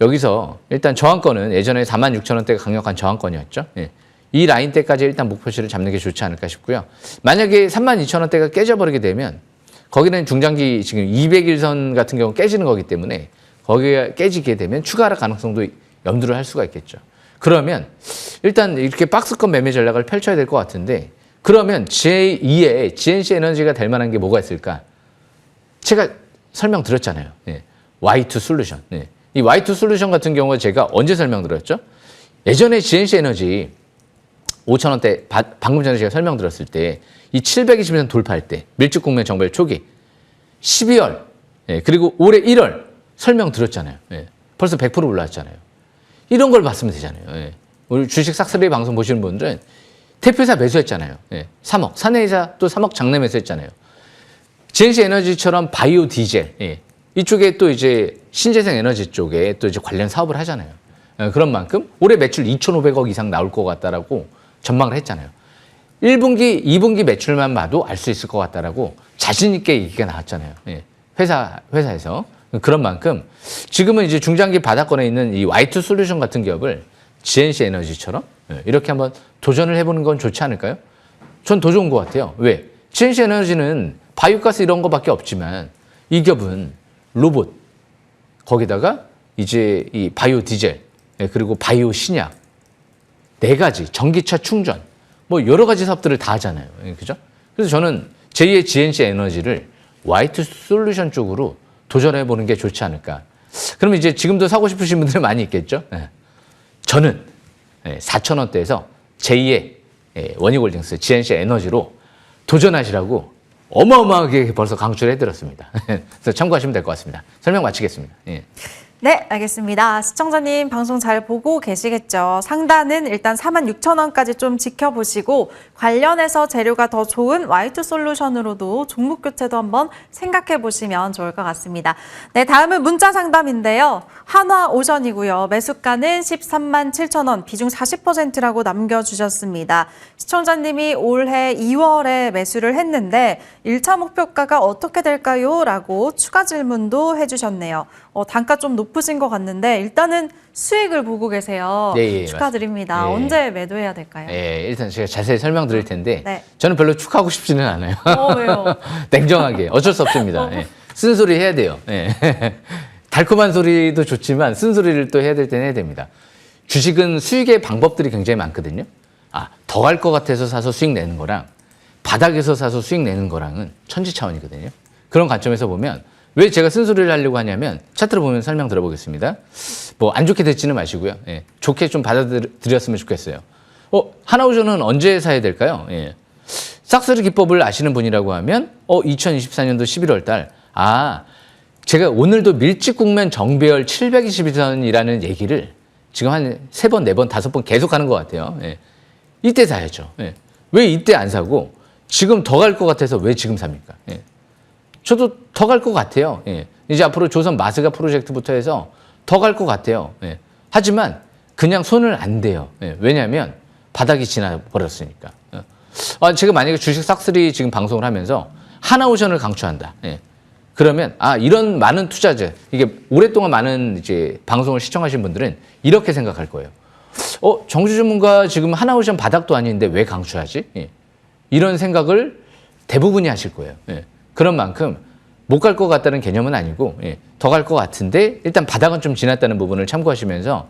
여기서 일단 저항권은 예전에 46,000원대가 강력한 저항권이었죠. 예. 이 라인대까지 일단 목표치를 잡는 게 좋지 않을까 싶고요. 만약에 32,000원대가 깨져버리게 되면 거기는 중장기 지금 200일선 같은 경우 깨지는 거기 때문에 거기가 깨지게 되면 추가 하락 가능성도 염두를 할 수가 있겠죠. 그러면 일단 이렇게 박스권 매매 전략을 펼쳐야 될 것 같은데 그러면 제2의 GNC 에너지가 될 만한 게 뭐가 있을까? 제가 설명드렸잖아요. 예. Y2 솔루션. 예. 이 Y2 솔루션 같은 경우가 제가 언제 설명드렸죠? 예전에 GNC 에너지 5,000원대 방금 전에 제가 설명드렸을 때 이 720선 돌파할 때 밀집 국면 정발 초기 12월 그리고 올해 1월 설명드렸잖아요. 예. 벌써 100% 올라왔잖아요. 이런 걸 봤으면 되잖아요. 예. 우리 주식 싹쓸이 방송 보시는 분들은 대표사 매수했잖아요. 예. 3억, 사내이사 또 3억 장내 매수했잖아요. GNC 에너지처럼 바이오 디젤, 예. 이쪽에 또 이제 신재생 에너지 쪽에 또 이제 관련 사업을 하잖아요. 예. 그런 만큼 올해 매출 2,500억 이상 나올 것 같다라고 전망을 했잖아요. 1분기, 2분기 매출만 봐도 알 수 있을 것 같다라고 자신있게 얘기가 나왔잖아요. 예. 회사에서. 그런 만큼 지금은 이제 중장기 바닥권에 있는 이 Y2 솔루션 같은 기업을 GNC 에너지처럼 이렇게 한번 도전을 해보는 건 좋지 않을까요? 전 더 좋은 것 같아요. 왜? GNC 에너지는 바이오가스 이런 거밖에 없지만 이 기업은 로봇, 거기다가 이제 이 바이오 디젤, 그리고 바이오 신약, 4가지, 전기차 충전, 뭐 여러 가지 사업들을 다 하잖아요. 그죠? 그래서 저는 제2의 GNC 에너지를 Y2 솔루션 쪽으로 도전해보는 게 좋지 않을까. 그럼 이제 지금도 사고 싶으신 분들이 많이 있겠죠? 저는 4,000원대에서 제2의 원익홀딩스 GNC 에너지로 도전하시라고 어마어마하게 벌써 강추를 해드렸습니다. 그래서 참고하시면 될 것 같습니다. 설명 마치겠습니다. 예. 네, 알겠습니다. 시청자님 방송 잘 보고 계시겠죠? 상단은 일단 46,000원까지 좀 지켜보시고 관련해서 재료가 더 좋은 Y2 솔루션으로도 종목 교체도 한번 생각해 보시면 좋을 것 같습니다. 네, 다음은 문자 상담인데요. 한화오션이고요. 매수가는 137,000원, 비중 40%라고 남겨주셨습니다. 시청자님이 올해 2월에 매수를 했는데 1차 목표가가 어떻게 될까요? 라고 추가 질문도 해주셨네요. 단가 좀 높으신 것 같는데 일단은 수익을 보고 계세요. 네, 축하드립니다. 예. 언제 매도해야 될까요? 일단 제가 자세히 설명드릴 텐데 네. 저는 별로 축하하고 싶지는 않아요. 왜요? 냉정하게 어쩔 수 없습니다. 쓴소리 해야 돼요. 달콤한 소리도 좋지만 쓴소리를 또 해야 될 때는 해야 됩니다. 주식은 수익의 방법들이 굉장히 많거든요. 더 갈 것 같아서 사서 수익 내는 거랑 바닥에서 사서 수익 내는 거랑은 천지 차원이거든요. 그런 관점에서 보면 왜 제가 쓴소리를 하려고 하냐면 차트를 보면 설명 들어보겠습니다. 뭐 안 좋게 듣지는 마시고요. 예, 좋게 좀 받아들였으면 좋겠어요. 하나오션은 언제 사야 될까요? 예. 싹스리 기법을 아시는 분이라고 하면 2024년도 11월 달 제가 오늘도 밀집국면 정배열 722선이라는 얘기를 지금 한 3번, 4번, 5번 계속 하는 것 같아요. 예. 이때 사야죠. 예. 왜 이때 안 사고 지금 더 갈 것 같아서 왜 지금 삽니까? 예. 저도 더 갈 것 같아요. 예. 이제 앞으로 조선 마스가 프로젝트부터 해서 더 갈 것 같아요. 예. 하지만 그냥 손을 안 대요. 예. 왜냐하면 바닥이 지나버렸으니까. 제가 만약에 주식 싹쓸이 지금 방송을 하면서 하나오션을 강추한다. 예. 그러면 이런 많은 투자자, 이게 오랫동안 많은 이제 방송을 시청하신 분들은 이렇게 생각할 거예요. 정주 전문가 지금 하나오션 바닥도 아닌데 왜 강추하지? 예. 이런 생각을 대부분이 하실 거예요. 예. 그런 만큼 못 갈 것 같다는 개념은 아니고 더 갈 것 같은데 일단 바닥은 좀 지났다는 부분을 참고하시면서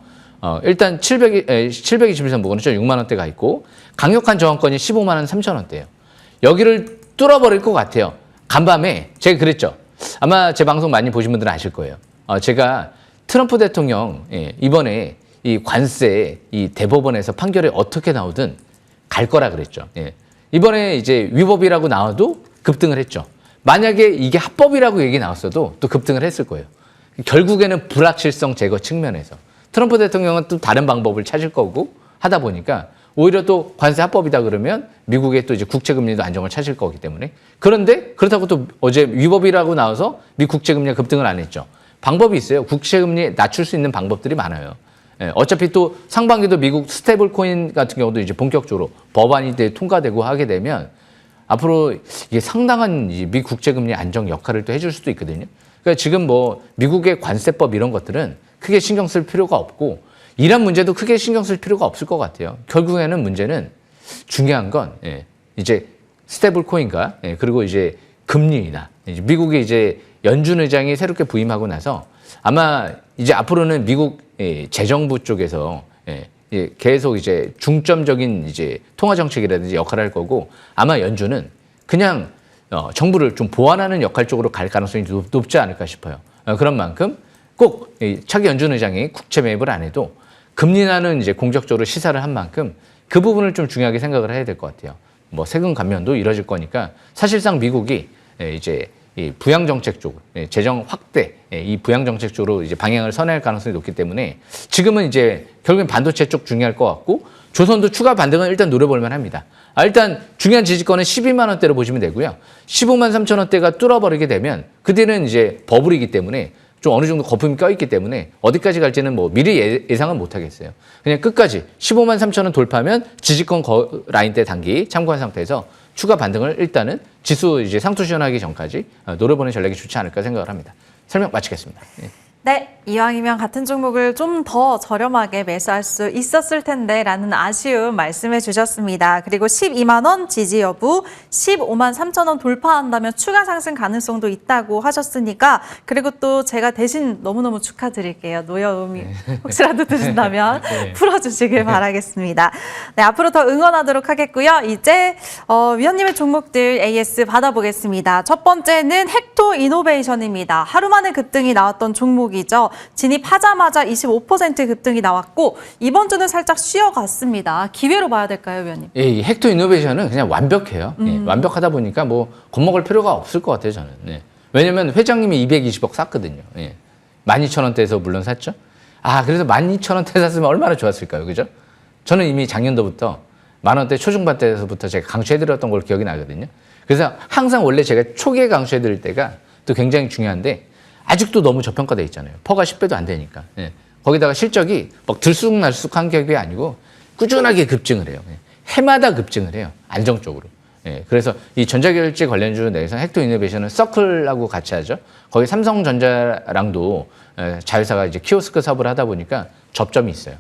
일단 721선 부근은 6만 원대가 있고 강력한 저항권이 15만 원 3천 원대예요. 여기를 뚫어버릴 것 같아요. 간밤에 제가 그랬죠. 아마 제 방송 많이 보신 분들은 아실 거예요. 제가 트럼프 대통령 이번에 이 관세 이 대법원에서 판결이 어떻게 나오든 갈 거라 그랬죠. 이번에 이제 위법이라고 나와도 급등을 했죠. 만약에 이게 합법이라고 얘기 나왔어도 또 급등을 했을 거예요. 결국에는 불확실성 제거 측면에서 트럼프 대통령은 또 다른 방법을 찾을 거고 하다 보니까 오히려 또 관세 합법이다 그러면 미국의 또 이제 국채금리도 안정을 찾을 거기 때문에 그런데 그렇다고 또 어제 위법이라고 나와서 미 국채금리가 급등을 안 했죠. 방법이 있어요. 국채금리 낮출 수 있는 방법들이 많아요. 어차피 또 상반기도 미국 스테이블 코인 같은 경우도 이제 본격적으로 법안이 통과되고 하게 되면 앞으로 이게 상당한 미 국채금리 안정 역할을 또 해줄 수도 있거든요. 그러니까 지금 뭐 미국의 관세법 이런 것들은 크게 신경 쓸 필요가 없고 이런 문제도 크게 신경 쓸 필요가 없을 것 같아요. 결국에는 문제는 중요한 건 이제 스테이블 코인과 그리고 이제 금리나 미국의 이제 연준 의장이 새롭게 부임하고 나서 아마 이제 앞으로는 미국 재정부 쪽에서 계속 이제 중점적인 이제 통화 정책이라든지 역할을 할 거고 아마 연준은 그냥 정부를 좀 보완하는 역할 쪽으로 갈 가능성이 높지 않을까 싶어요. 그런 만큼 꼭 차기 연준 의장이 국채 매입을 안 해도 금리 인하는 이제 공적적으로 시사를 한 만큼 그 부분을 좀 중요하게 생각을 해야 될 것 같아요. 뭐 세금 감면도 이뤄질 거니까 사실상 미국이 이제 이 부양 정책 쪽, 재정 확대, 이 부양 정책 쪽으로 이제 방향을 선회할 가능성이 높기 때문에 지금은 이제 결국엔 반도체 쪽 중요할 것 같고 조선도 추가 반등은 일단 노려볼 만합니다. 일단 중요한 지지권은 12만 원대로 보시면 되고요. 15만 3천 원대가 뚫어버리게 되면 그때는 이제 버블이기 때문에 좀 어느 정도 거품이 껴있기 때문에 어디까지 갈지는 뭐 미리 예상은 못 하겠어요. 그냥 끝까지 15만 3천 원 돌파하면 지지권 라인대 단기 참고한 상태에서 추가 반등을 일단은 지수 이제 상투 시연하기 전까지 노려보는 전략이 좋지 않을까 생각을 합니다. 설명 마치겠습니다. 네, 이왕이면 같은 종목을 좀 더 저렴하게 매수할 수 있었을 텐데 라는 아쉬움 말씀해 주셨습니다. 그리고 12만 원 지지 여부, 15만 3천 원 돌파한다면 추가 상승 가능성도 있다고 하셨으니까 그리고 또 제가 대신 너무너무 축하드릴게요. 노여움이 혹시라도 드신다면 풀어주시길 바라겠습니다. 네, 앞으로 더 응원하도록 하겠고요. 이제 위원님의 종목들 AS 받아보겠습니다. 첫 번째는 헥토 이노베이션입니다. 하루 만에 급등이 나왔던 종목이죠. 진입하자마자 25% 급등이 나왔고 이번 주는 살짝 쉬어갔습니다. 기회로 봐야 될까요, 위원님? 이 헥토 이노베이션은 그냥 완벽해요. 완벽하다 보니까 뭐 겁먹을 필요가 없을 것 같아요, 저는. 왜냐면 회장님이 220억 샀거든요. 12,000원대에서 물론 샀죠. 그래서 12,000원대 샀으면 얼마나 좋았을까요, 그죠? 저는 이미 작년도부터 만원대 초중반대에서부터 제가 강추해드렸던 걸 기억이 나거든요. 그래서 항상 원래 제가 초기에 강추해드릴 때가 또 굉장히 중요한데 아직도 너무 저평가돼 있잖아요. 퍼가 10배도 안 되니까. 거기다가 실적이 막 들쑥날쑥한 격이 아니고 꾸준하게 급증을 해요. 해마다 급증을 해요. 안정적으로. 그래서 이 전자결제 관련주 내에서 헥토 이노베이션은 서클하고 같이 하죠. 거기 삼성전자랑도 자회사가 이제 키오스크 사업을 하다 보니까 접점이 있어요.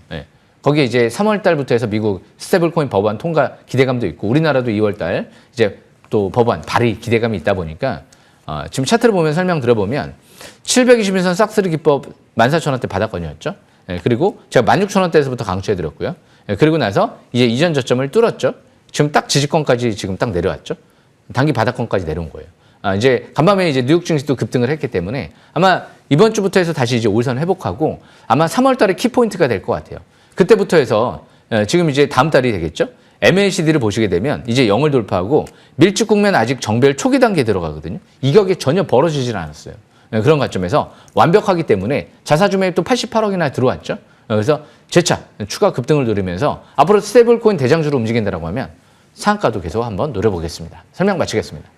거기에 이제 3월 달부터 해서 미국 스테이블 코인 법안 통과 기대감도 있고 우리나라도 2월 달 이제 또 법안 발의 기대감이 있다 보니까 지금 차트를 보면 설명 들어보면 721선 싹스리 기법 14,000원대 바닥권이었죠. 그리고 제가 16,000원대에서부터 강추해드렸고요. 그리고 나서 이제 이전 저점을 뚫었죠. 지금 딱 지지권까지 지금 딱 내려왔죠. 단기 바닥권까지 내려온 거예요. 이제 간밤에 이제 뉴욕 증시도 급등을 했기 때문에 아마 이번 주부터 해서 다시 이제 올선 회복하고 아마 3월 달에 키포인트가 될 것 같아요. 그때부터 해서 지금 이제 다음 달이 되겠죠. MACD를 보시게 되면 이제 0을 돌파하고 밀집 국면 아직 정배열 초기 단계에 들어가거든요. 이격이 전혀 벌어지질 않았어요. 그런 관점에서 완벽하기 때문에 자사주 매입 또 88억이나 들어왔죠. 그래서 재차 추가 급등을 노리면서 앞으로 스테이블코인 대장주로 움직인다라고 하면 상한가도 계속 한번 노려보겠습니다. 설명 마치겠습니다.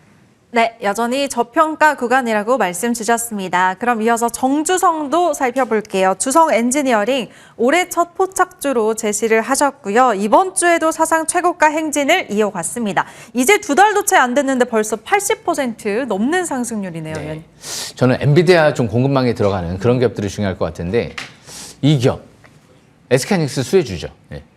네, 여전히 저평가 구간이라고 말씀 주셨습니다. 그럼 이어서 정주성도 살펴볼게요. 주성 엔지니어링 올해 첫 포착주로 제시를 하셨고요. 이번 주에도 사상 최고가 행진을 이어갔습니다. 이제 2달도 채 안 됐는데 벌써 80% 넘는 상승률이네요. 네. 저는 엔비디아 좀 공급망에 들어가는 그런 기업들이 중요할 것 같은데 이 기업 SK하이닉스 수혜주죠.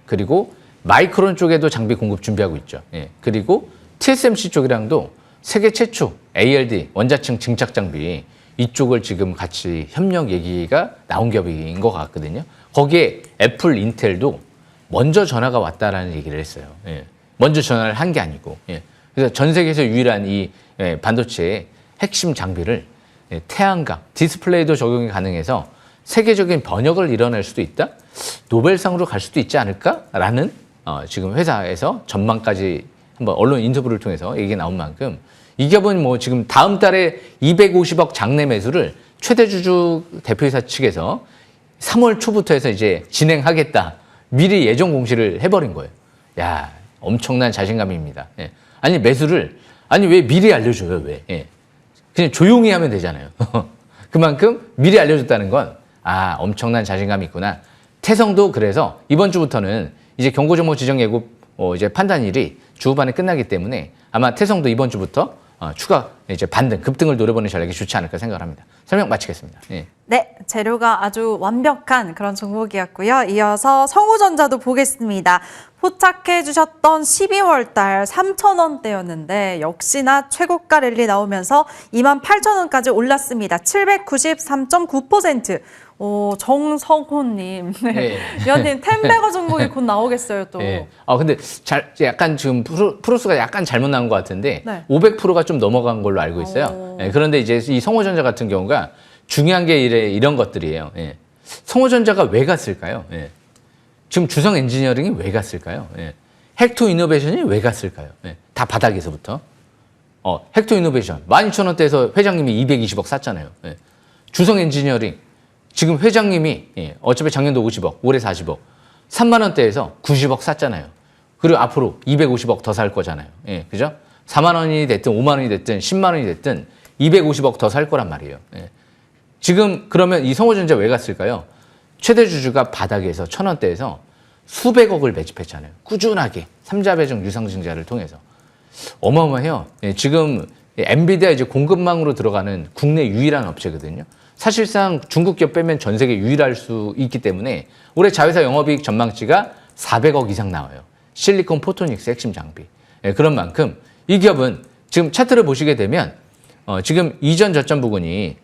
그리고 마이크론 쪽에도 장비 공급 준비하고 있죠. 그리고 TSMC 쪽이랑도 세계 최초 ALD 원자층 증착 장비 이쪽을 지금 같이 협력 얘기가 나온 기업인 것 같거든요. 거기에 애플, 인텔도 먼저 전화가 왔다라는 얘기를 했어요. 먼저 전화를 한 게 아니고. 그래서 전 세계에서 유일한 이 반도체의 핵심 장비를 태양광, 디스플레이도 적용이 가능해서 세계적인 번역을 이뤄낼 수도 있다? 노벨상으로 갈 수도 있지 않을까라는 지금 회사에서 전망까지 한번 언론 인터뷰를 통해서 얘기가 나온 만큼 이 기업은 뭐 지금 다음 달에 250억 장내 매수를 최대 주주 대표이사 측에서 3월 초부터 해서 이제 진행하겠다. 미리 예정 공시를 해버린 거예요. 야, 엄청난 자신감입니다. 아니 매수를 왜 미리 알려줘요? 왜? 그냥 조용히 하면 되잖아요. 그만큼 미리 알려줬다는 건 엄청난 자신감이 있구나. 태성도 그래서 이번 주부터는 이제 경고정보 지정 예고 이제 판단일이 주 후반에 끝나기 때문에 아마 태성도 이번 주부터 추가 이제 반등, 급등을 노려보는 전략이 좋지 않을까 생각을 합니다. 설명 마치겠습니다. 네, 재료가 아주 완벽한 그런 종목이었고요. 이어서 성우전자도 보겠습니다. 포착해 주셨던 12월 달 3,000원대였는데 역시나 최고가 랠리 나오면서 28,000원까지 올랐습니다. 793.9%. 정성호님. 위원님, 텐베거 종목이 곧 나오겠어요, 또. 근데 약간 지금 프로스가 약간 잘못 나온 것 같은데, 네. 500%가 좀 넘어간 걸로 알고 있어요. 그런데 이제 이 성호전자 같은 경우가 중요한 게 이런 것들이에요. 성호전자가 왜 갔을까요? 지금 주성 엔지니어링이 왜 갔을까요? 헥토 이노베이션이 왜 갔을까요? 다 바닥에서부터. 헥토 이노베이션 12,000원대에서 회장님이 220억 샀잖아요. 주성 엔지니어링 지금 회장님이 어차피 작년도 50억, 올해 40억, 3만 원대에서 90억 샀잖아요. 그리고 앞으로 250억 더 살 거잖아요. 그죠? 4만 원이 됐든 5만 원이 됐든 10만 원이 됐든 250억 더 살 거란 말이에요. 지금 그러면 이 성호전자 왜 갔을까요? 최대 주주가 바닥에서 1,000원대에서 수백억을 매집했잖아요. 꾸준하게 삼자 배정 유상증자를 통해서. 어마어마해요. 지금 엔비디아 이제 공급망으로 들어가는 국내 유일한 업체거든요. 사실상 중국 기업 빼면 전 세계 유일할 수 있기 때문에 올해 자회사 영업이익 전망치가 400억 이상 나와요. 실리콘 포토닉스 핵심 장비. 그런 만큼 이 기업은 지금 차트를 보시게 되면 지금 이전 저점 부근이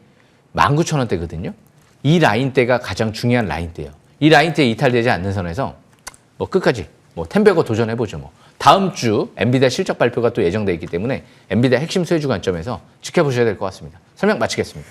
19,000원대거든요. 이 라인대가 가장 중요한 라인대예요. 이 라인대에 이탈되지 않는 선에서 뭐 끝까지 텐베거 도전해보죠. 다음 주 엔비디아 실적 발표가 또 예정돼 있기 때문에 엔비디아 핵심 수혜주 관점에서 지켜보셔야 될 것 같습니다. 설명 마치겠습니다.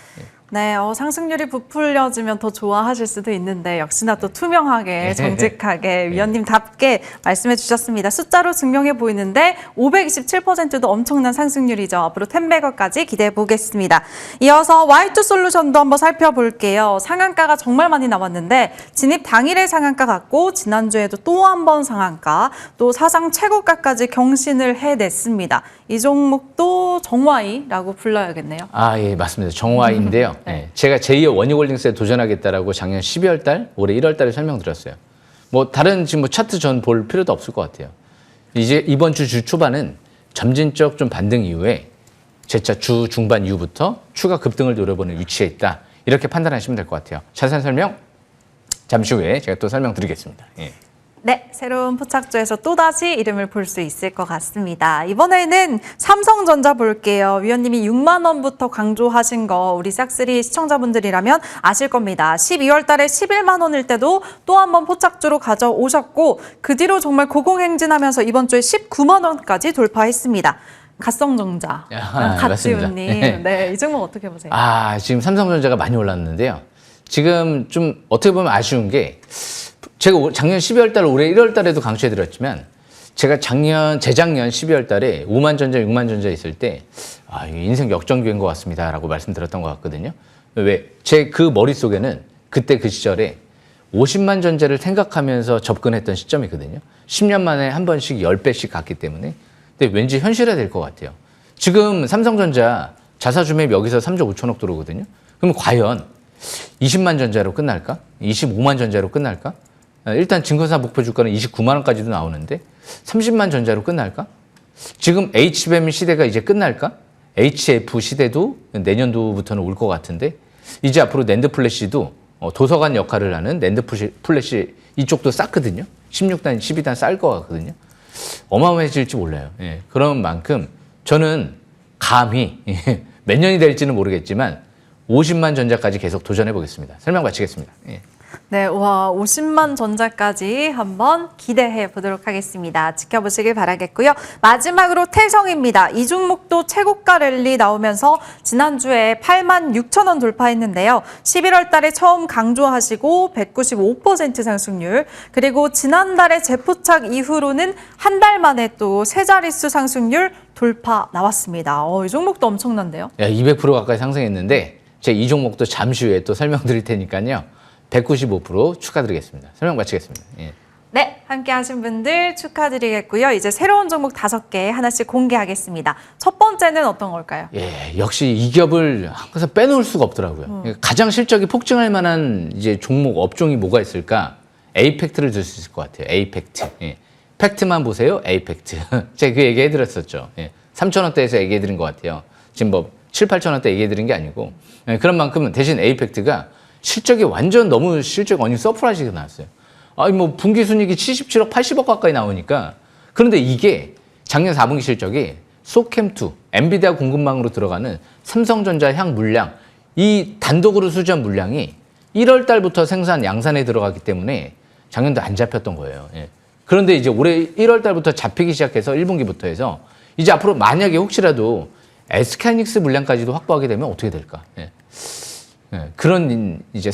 네, 상승률이 부풀려지면 더 좋아하실 수도 있는데 역시나 또 투명하게 정직하게 위원님답게 말씀해 주셨습니다. 숫자로 증명해 보이는데 527%도 엄청난 상승률이죠. 앞으로 텐베거까지 기대해 보겠습니다. 이어서 Y2솔루션도 한번 살펴볼게요. 상한가가 정말 많이 나왔는데 진입 당일의 상한가 같고 지난주에도 또 한 번 상한가, 또 사상 최고가까지 경신을 해냈습니다. 이 종목도 정와이라고 불러야겠네요. 예, 맞습니다. 정와이인데요. 제가 제2의 원익홀딩스에 도전하겠다라고 작년 12월 달, 올해 1월 달에 설명드렸어요. 다른 지금 차트 전 볼 필요도 없을 것 같아요. 이제 이번 주 초반은 점진적 좀 반등 이후에 재차 주 중반 이후부터 추가 급등을 노려보는 위치에 있다. 이렇게 판단하시면 될 것 같아요. 자세한 설명 잠시 후에 제가 또 설명드리겠습니다. 네, 새로운 포착주에서 또다시 이름을 볼 수 있을 것 같습니다. 이번에는 삼성전자 볼게요. 위원님이 6만 원부터 강조하신 거 우리 싹쓸이 시청자분들이라면 아실 겁니다. 12월 달에 11만 원일 때도 또 한 번 포착주로 가져오셨고 그 뒤로 정말 고공행진하면서 이번 주에 19만 원까지 돌파했습니다. 갓성정자, 갓지훈님. 네, 이 종목 어떻게 보세요? 지금 삼성전자가 많이 올랐는데요. 지금 좀 어떻게 보면 아쉬운 게 제가 작년 12월 달, 올해 1월 달에도 강조해드렸지만 제가 재작년 12월 달에 5만 전자, 6만 전자 있을 때 인생 역전기인 것 같습니다 라고 말씀드렸던 것 같거든요. 왜? 제 그 머릿속에는 그때 그 시절에 50만 전자를 생각하면서 접근했던 시점이거든요. 10년 만에 한 번씩 10배씩 갔기 때문에. 근데 왠지 현실화 될 것 같아요. 지금 삼성전자 자사주 매입 여기서 3조 5천억 들어오거든요. 그럼 과연 20만 전자로 끝날까? 25만 전자로 끝날까? 일단 증권사 목표 주가는 29만 원까지도 나오는데 30만 전자로 끝날까? 지금 HBM 시대가 이제 끝날까? HF 시대도 내년도부터는 올 것 같은데 이제 앞으로 낸드 플래시도 도서관 역할을 하는 낸드 플래시 이쪽도 쌓거든요. 16단, 12단 쌓을 것 같거든요. 어마어마해질지 몰라요. 예, 그런 만큼 저는 감히 몇 년이 될지는 모르겠지만 50만 전자까지 계속 도전해 보겠습니다. 설명 마치겠습니다. 예. 네, 와 50만 전자까지 한번 기대해 보도록 하겠습니다. 지켜보시길 바라겠고요. 마지막으로 태성입니다. 이 종목도 최고가 랠리 나오면서 지난주에 8만 6천 원 돌파했는데요. 11월 달에 처음 강조하시고 195% 상승률, 그리고 지난달에 재포착 이후로는 한 달 만에 또 세 자릿수 상승률 돌파 나왔습니다. 이 종목도 엄청난데요. 200% 가까이 상승했는데 제가 이 종목도 잠시 후에 또 설명드릴 테니까요. 195% 축하드리겠습니다. 설명 마치겠습니다. 예. 네, 함께 하신 분들 축하드리겠고요. 이제 새로운 종목 5개 하나씩 공개하겠습니다. 첫 번째는 어떤 걸까요? 역시 이 기업을 항상 빼놓을 수가 없더라고요. 가장 실적이 폭증할 만한 이제 종목, 업종이 뭐가 있을까? 에이펙트를 들 수 있을 것 같아요. 에이펙트. 예. 팩트만 보세요. 에이펙트. 제가 그 얘기 해드렸었죠. 3,000원대에서 얘기해드린 것 같아요. 지금 뭐 7, 8,000원대 얘기해드린 게 아니고. 그런 만큼 대신 에이펙트가 실적이 완전 너무 어니 서프라이즈가 나왔어요. 뭐 분기 순이익이 77억, 80억 가까이 나오니까. 그런데 이게 작년 4분기 실적이 소캠2, 엔비디아 공급망으로 들어가는 삼성전자 향 물량, 이 단독으로 수주한 물량이 1월 달부터 양산에 들어갔기 때문에 작년도 안 잡혔던 거예요. 그런데 이제 올해 1월 달부터 잡히기 시작해서 1분기부터 해서 이제 앞으로 만약에 혹시라도 SK하이닉스 물량까지도 확보하게 되면 어떻게 될까? 그런 이제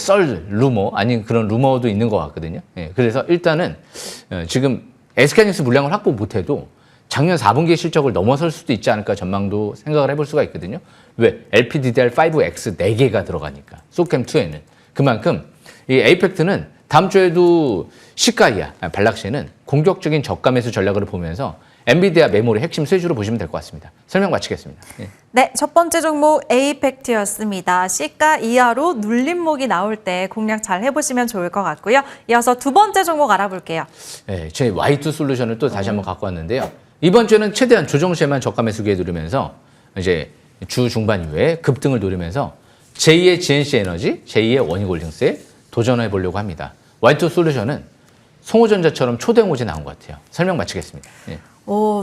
루머, 아닌 그런 루머도 있는 것 같거든요. 그래서 일단은 지금 SK하이닉스 물량을 확보 못해도 작년 4분기 실적을 넘어설 수도 있지 않을까 전망도 생각을 해볼 수가 있거든요. 왜? LPDDR5X 4개가 들어가니까. 소캠2에는. 그만큼 이 에이펙트는 다음 주에도 시가이아, 발락시에는 공격적인 저가 매수 전략을 보면서 엔비디아 메모리 핵심 쇠주로 보시면 될 것 같습니다. 설명 마치겠습니다. 네, 첫 번째 종목 에이펙트였습니다. 시가 이하로 눌림목이 나올 때 공략 잘 해보시면 좋을 것 같고요. 이어서 두 번째 종목 알아볼게요. 제 Y2 솔루션을 또 다시 한번 갖고 왔는데요. 이번 주에는 최대한 조정 시에만 저가 매수 기회 누리면서 이제 주 중반 이후에 급등을 노리면서 제2의 GNC 에너지, 제2의 원익홀딩스에 도전해 보려고 합니다. Y2 솔루션은 송호전자처럼 초대형호재 나온 것 같아요. 설명 마치겠습니다.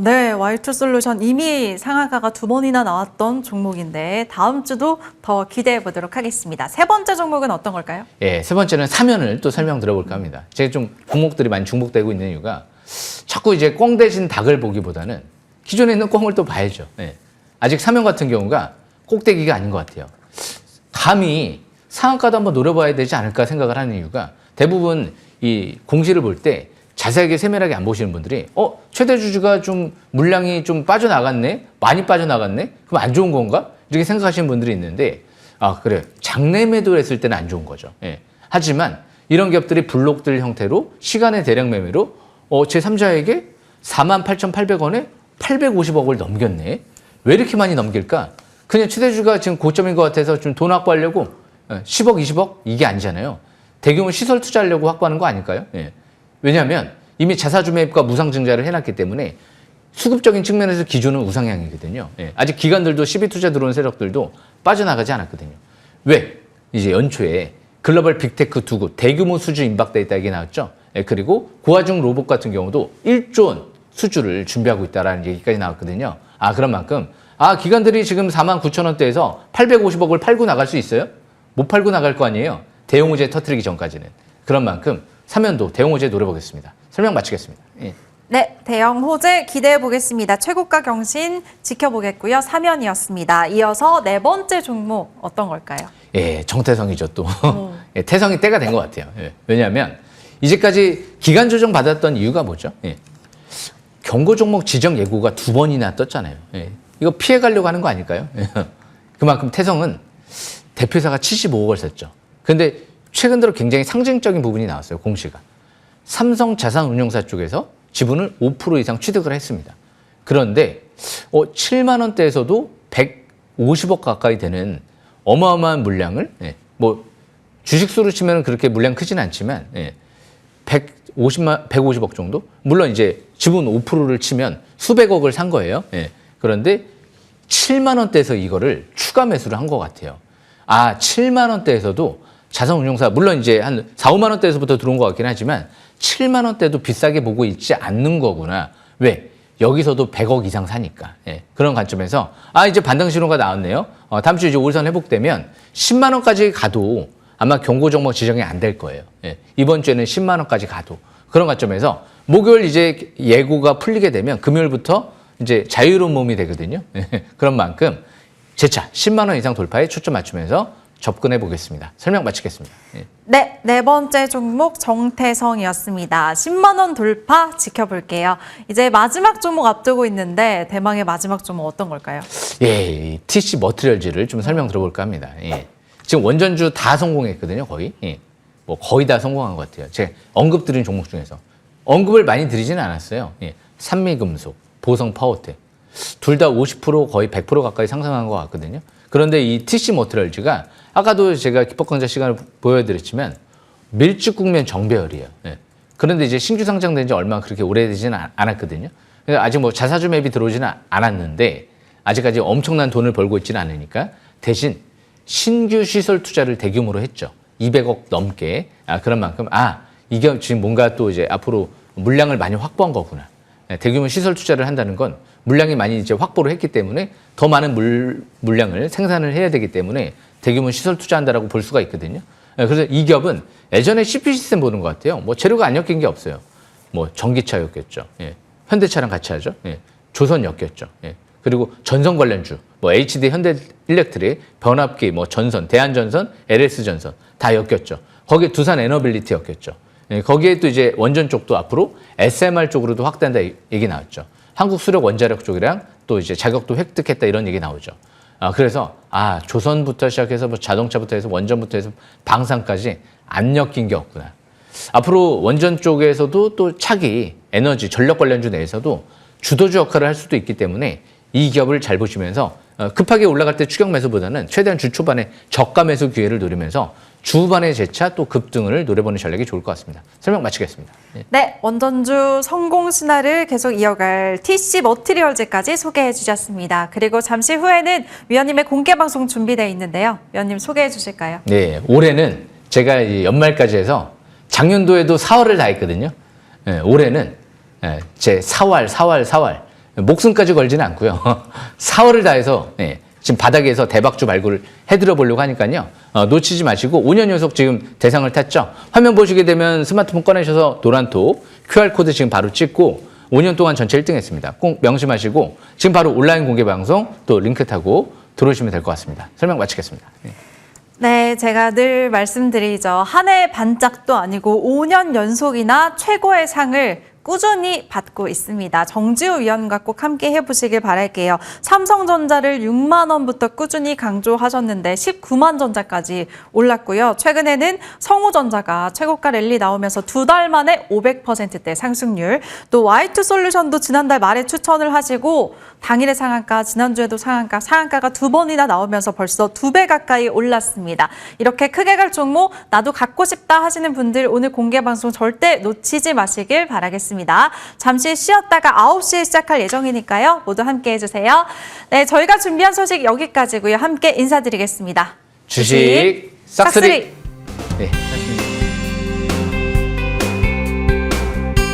네, Y2 솔루션 이미 상한가가 2번이나 나왔던 종목인데 다음 주도 더 기대해 보도록 하겠습니다. 세 번째 종목은 어떤 걸까요? 세 번째는 사면을 또 설명 드려볼까 합니다. 제가 좀 종목들이 많이 중복되고 있는 이유가 자꾸 이제 꽝 대신 닭을 보기보다는 기존에 있는 꽝을 또 봐야죠. 아직 사면 같은 경우가 꼭대기가 아닌 것 같아요. 감히 상한가도 한번 노려봐야 되지 않을까 생각을 하는 이유가 대부분 이 공시를 볼 때 자세하게 세밀하게 안 보시는 분들이 최대 주주가 좀 물량이 좀 빠져나갔네? 많이 빠져나갔네? 그럼 안 좋은 건가? 이렇게 생각하시는 분들이 있는데 그래 장내 매도를 했을 때는 안 좋은 거죠. 하지만 이런 기업들이 블록들 형태로 시간의 대량 매매로 제3자에게 48,800원에 850억을 넘겼네. 왜 이렇게 많이 넘길까? 그냥 최대 주주가 지금 고점인 것 같아서 좀 돈 확보하려고 10억, 20억? 이게 아니잖아요. 대규모 시설 투자하려고 확보하는 거 아닐까요? 왜냐하면 이미 자사주 매입과 무상증자를 해놨기 때문에 수급적인 측면에서 기준은 우상향이거든요. 아직 기관들도 시비투자 들어온 세력들도 빠져나가지 않았거든요. 왜? 이제 연초에 글로벌 빅테크 2구 대규모 수주 임박돼 있다 얘기 나왔죠. 그리고 고화중 로봇 같은 경우도 1조 원 수주를 준비하고 있다라는 얘기까지 나왔거든요. 그런 만큼 기관들이 지금 49,000원대에서 850억을 팔고 나갈 수 있어요? 못 팔고 나갈 거 아니에요. 대형 호재 터트리기 전까지는. 그런 만큼 삼연도 대형 호재 노려보겠습니다. 설명 마치겠습니다. 예. 네, 대형 호재 기대해 보겠습니다. 최고가 경신 지켜보겠고요. 3연이었습니다. 이어서 네 번째 종목 어떤 걸까요? 예, 정태성이죠 또. 예, 태성이 때가 된 것 같아요. 예, 왜냐하면 이제까지 기간 조정 받았던 이유가 뭐죠? 예, 경고 종목 지정 예고가 2번이나 떴잖아요. 예, 이거 피해 가려고 하는 거 아닐까요? 예, 그만큼 태성은 대표사가 75억을 썼죠. 근데 최근 들어 굉장히 상징적인 부분이 나왔어요. 공시가. 삼성 자산운용사 쪽에서 지분을 5% 이상 취득을 했습니다. 그런데 7만 원대에서도 150억 가까이 되는 어마어마한 물량을 뭐 주식수로 치면 그렇게 물량 크진 않지만 150억 정도? 물론 이제 지분 5%를 치면 수백억을 산 거예요. 그런데 7만 원대에서 이거를 추가 매수를 한 것 같아요. 7만 원대에서도 자산운용사 물론 이제 한 4, 5만 원대에서부터 들어온 것 같긴 하지만 7만 원대도 비싸게 보고 있지 않는 거구나. 왜? 여기서도 100억 이상 사니까. 그런 관점에서 이제 반등 신호가 나왔네요. 다음 주 이제 5일선 회복되면 10만 원까지 가도 아마 경고 종목 지정이 안 될 거예요. 이번 주에는 10만 원까지 가도 그런 관점에서 목요일 이제 예고가 풀리게 되면 금요일부터 이제 자유로운 몸이 되거든요. 그런 만큼 재차 10만 원 이상 돌파에 초점 맞추면서 접근해 보겠습니다. 설명 마치겠습니다. 네, 네 번째 종목 정태성이었습니다. 10만 원 돌파 지켜볼게요. 이제 마지막 종목 앞두고 있는데 대망의 마지막 종목 어떤 걸까요? 예, TC 머티리얼즈를 좀 설명 들어볼까 합니다. 지금 원전주 다 성공했거든요, 거의. 뭐 거의 다 성공한 것 같아요. 제가 언급드린 종목 중에서 언급을 많이 드리지는 않았어요. 산미금속, 보성파워텍 둘 다 50% 거의 100% 가까이 상승한 것 같거든요. 그런데 이 TC 머티리얼즈가 아까도 제가 기법 강좌 시간을 보여드렸지만 밀집 국면 정배열이에요. 그런데 이제 신규 상장된 지 얼마 그렇게 오래되지는 않았거든요. 아직 뭐 자사주 맵이 들어오지는 않았는데 아직까지 엄청난 돈을 벌고 있지는 않으니까 대신 신규 시설 투자를 대규모로 했죠. 200억 넘게. 그런 만큼 이게 지금 뭔가 또 이제 앞으로 물량을 많이 확보한 거구나. 대규모 시설 투자를 한다는 건 물량이 많이 이제 확보를 했기 때문에 더 많은 물량을 생산을 해야 되기 때문에 대규모 시설 투자한다라고 볼 수가 있거든요. 그래서 이 기업은 예전에 CP 시스템 보는 것 같아요. 뭐 재료가 안 엮인 게 없어요. 뭐 전기차 엮였죠. 현대차랑 같이 하죠. 조선 엮였죠. 그리고 전선 관련주, 뭐 HD 현대일렉트릭, 변압기, 뭐 전선, 대한전선, LS전선 다 엮였죠. 거기에 두산 에너빌리티 엮였죠. 거기에 또 이제 원전 쪽도 앞으로 SMR 쪽으로도 확대한다 얘기 나왔죠. 한국수력 원자력 쪽이랑 또 이제 자격도 획득했다 이런 얘기 나오죠. 그래서 조선부터 시작해서 뭐 자동차부터 해서 원전부터 해서 방산까지 안 엮인 게 없구나. 앞으로 원전 쪽에서도 또 차기 에너지 전력 관련주 내에서도 주도주 역할을 할 수도 있기 때문에 이 기업을 잘 보시면서 급하게 올라갈 때 추격 매수보다는 최대한 주 초반에 저가 매수 기회를 노리면서 주후반에 재차 또 급등을 노려보는 전략이 좋을 것 같습니다. 설명 마치겠습니다. 네, 원전주 성공 신화를 계속 이어갈 TC 머티리얼즈까지 소개해 주셨습니다. 그리고 잠시 후에는 위원님의 공개 방송 준비되어 있는데요. 위원님 소개해 주실까요? 네, 올해는 제가 이 연말까지 해서 작년도에도 4월을 다 했거든요. 올해는 제 4월 목숨까지 걸지는 않고요. 4월을 다해서 지금 바닥에서 대박주 발굴을 해드려 보려고 하니까요. 놓치지 마시고 5년 연속 지금 대상을 탔죠. 화면 보시게 되면 스마트폰 꺼내셔서 노란톡 QR코드 지금 바로 찍고 5년 동안 전체 1등 했습니다. 꼭 명심하시고 지금 바로 온라인 공개 방송 또 링크 타고 들어오시면 될 것 같습니다. 설명 마치겠습니다. 네, 제가 늘 말씀드리죠. 한 해 반짝도 아니고 5년 연속이나 최고의 상을 꾸준히 받고 있습니다. 정지우 위원과 꼭 함께 해보시길 바랄게요. 삼성전자를 6만 원부터 꾸준히 강조하셨는데 19만 전자까지 올랐고요. 최근에는 성우전자가 최고가 랠리 나오면서 2달 만에 500%대 상승률, 또 Y2솔루션도 지난달 말에 추천을 하시고 당일의 상한가, 지난주에도 상한가가 2번이나 나오면서 벌써 2배 가까이 올랐습니다. 이렇게 크게 갈 종목 나도 갖고 싶다 하시는 분들 오늘 공개 방송 절대 놓치지 마시길 바라겠습니다. 잠시 쉬었다가 9시에 시작할 예정이니까요. 모두 함께 해주세요. 네, 저희가 준비한 소식 여기까지고요. 함께 인사드리겠습니다. 주식 싹쓸이.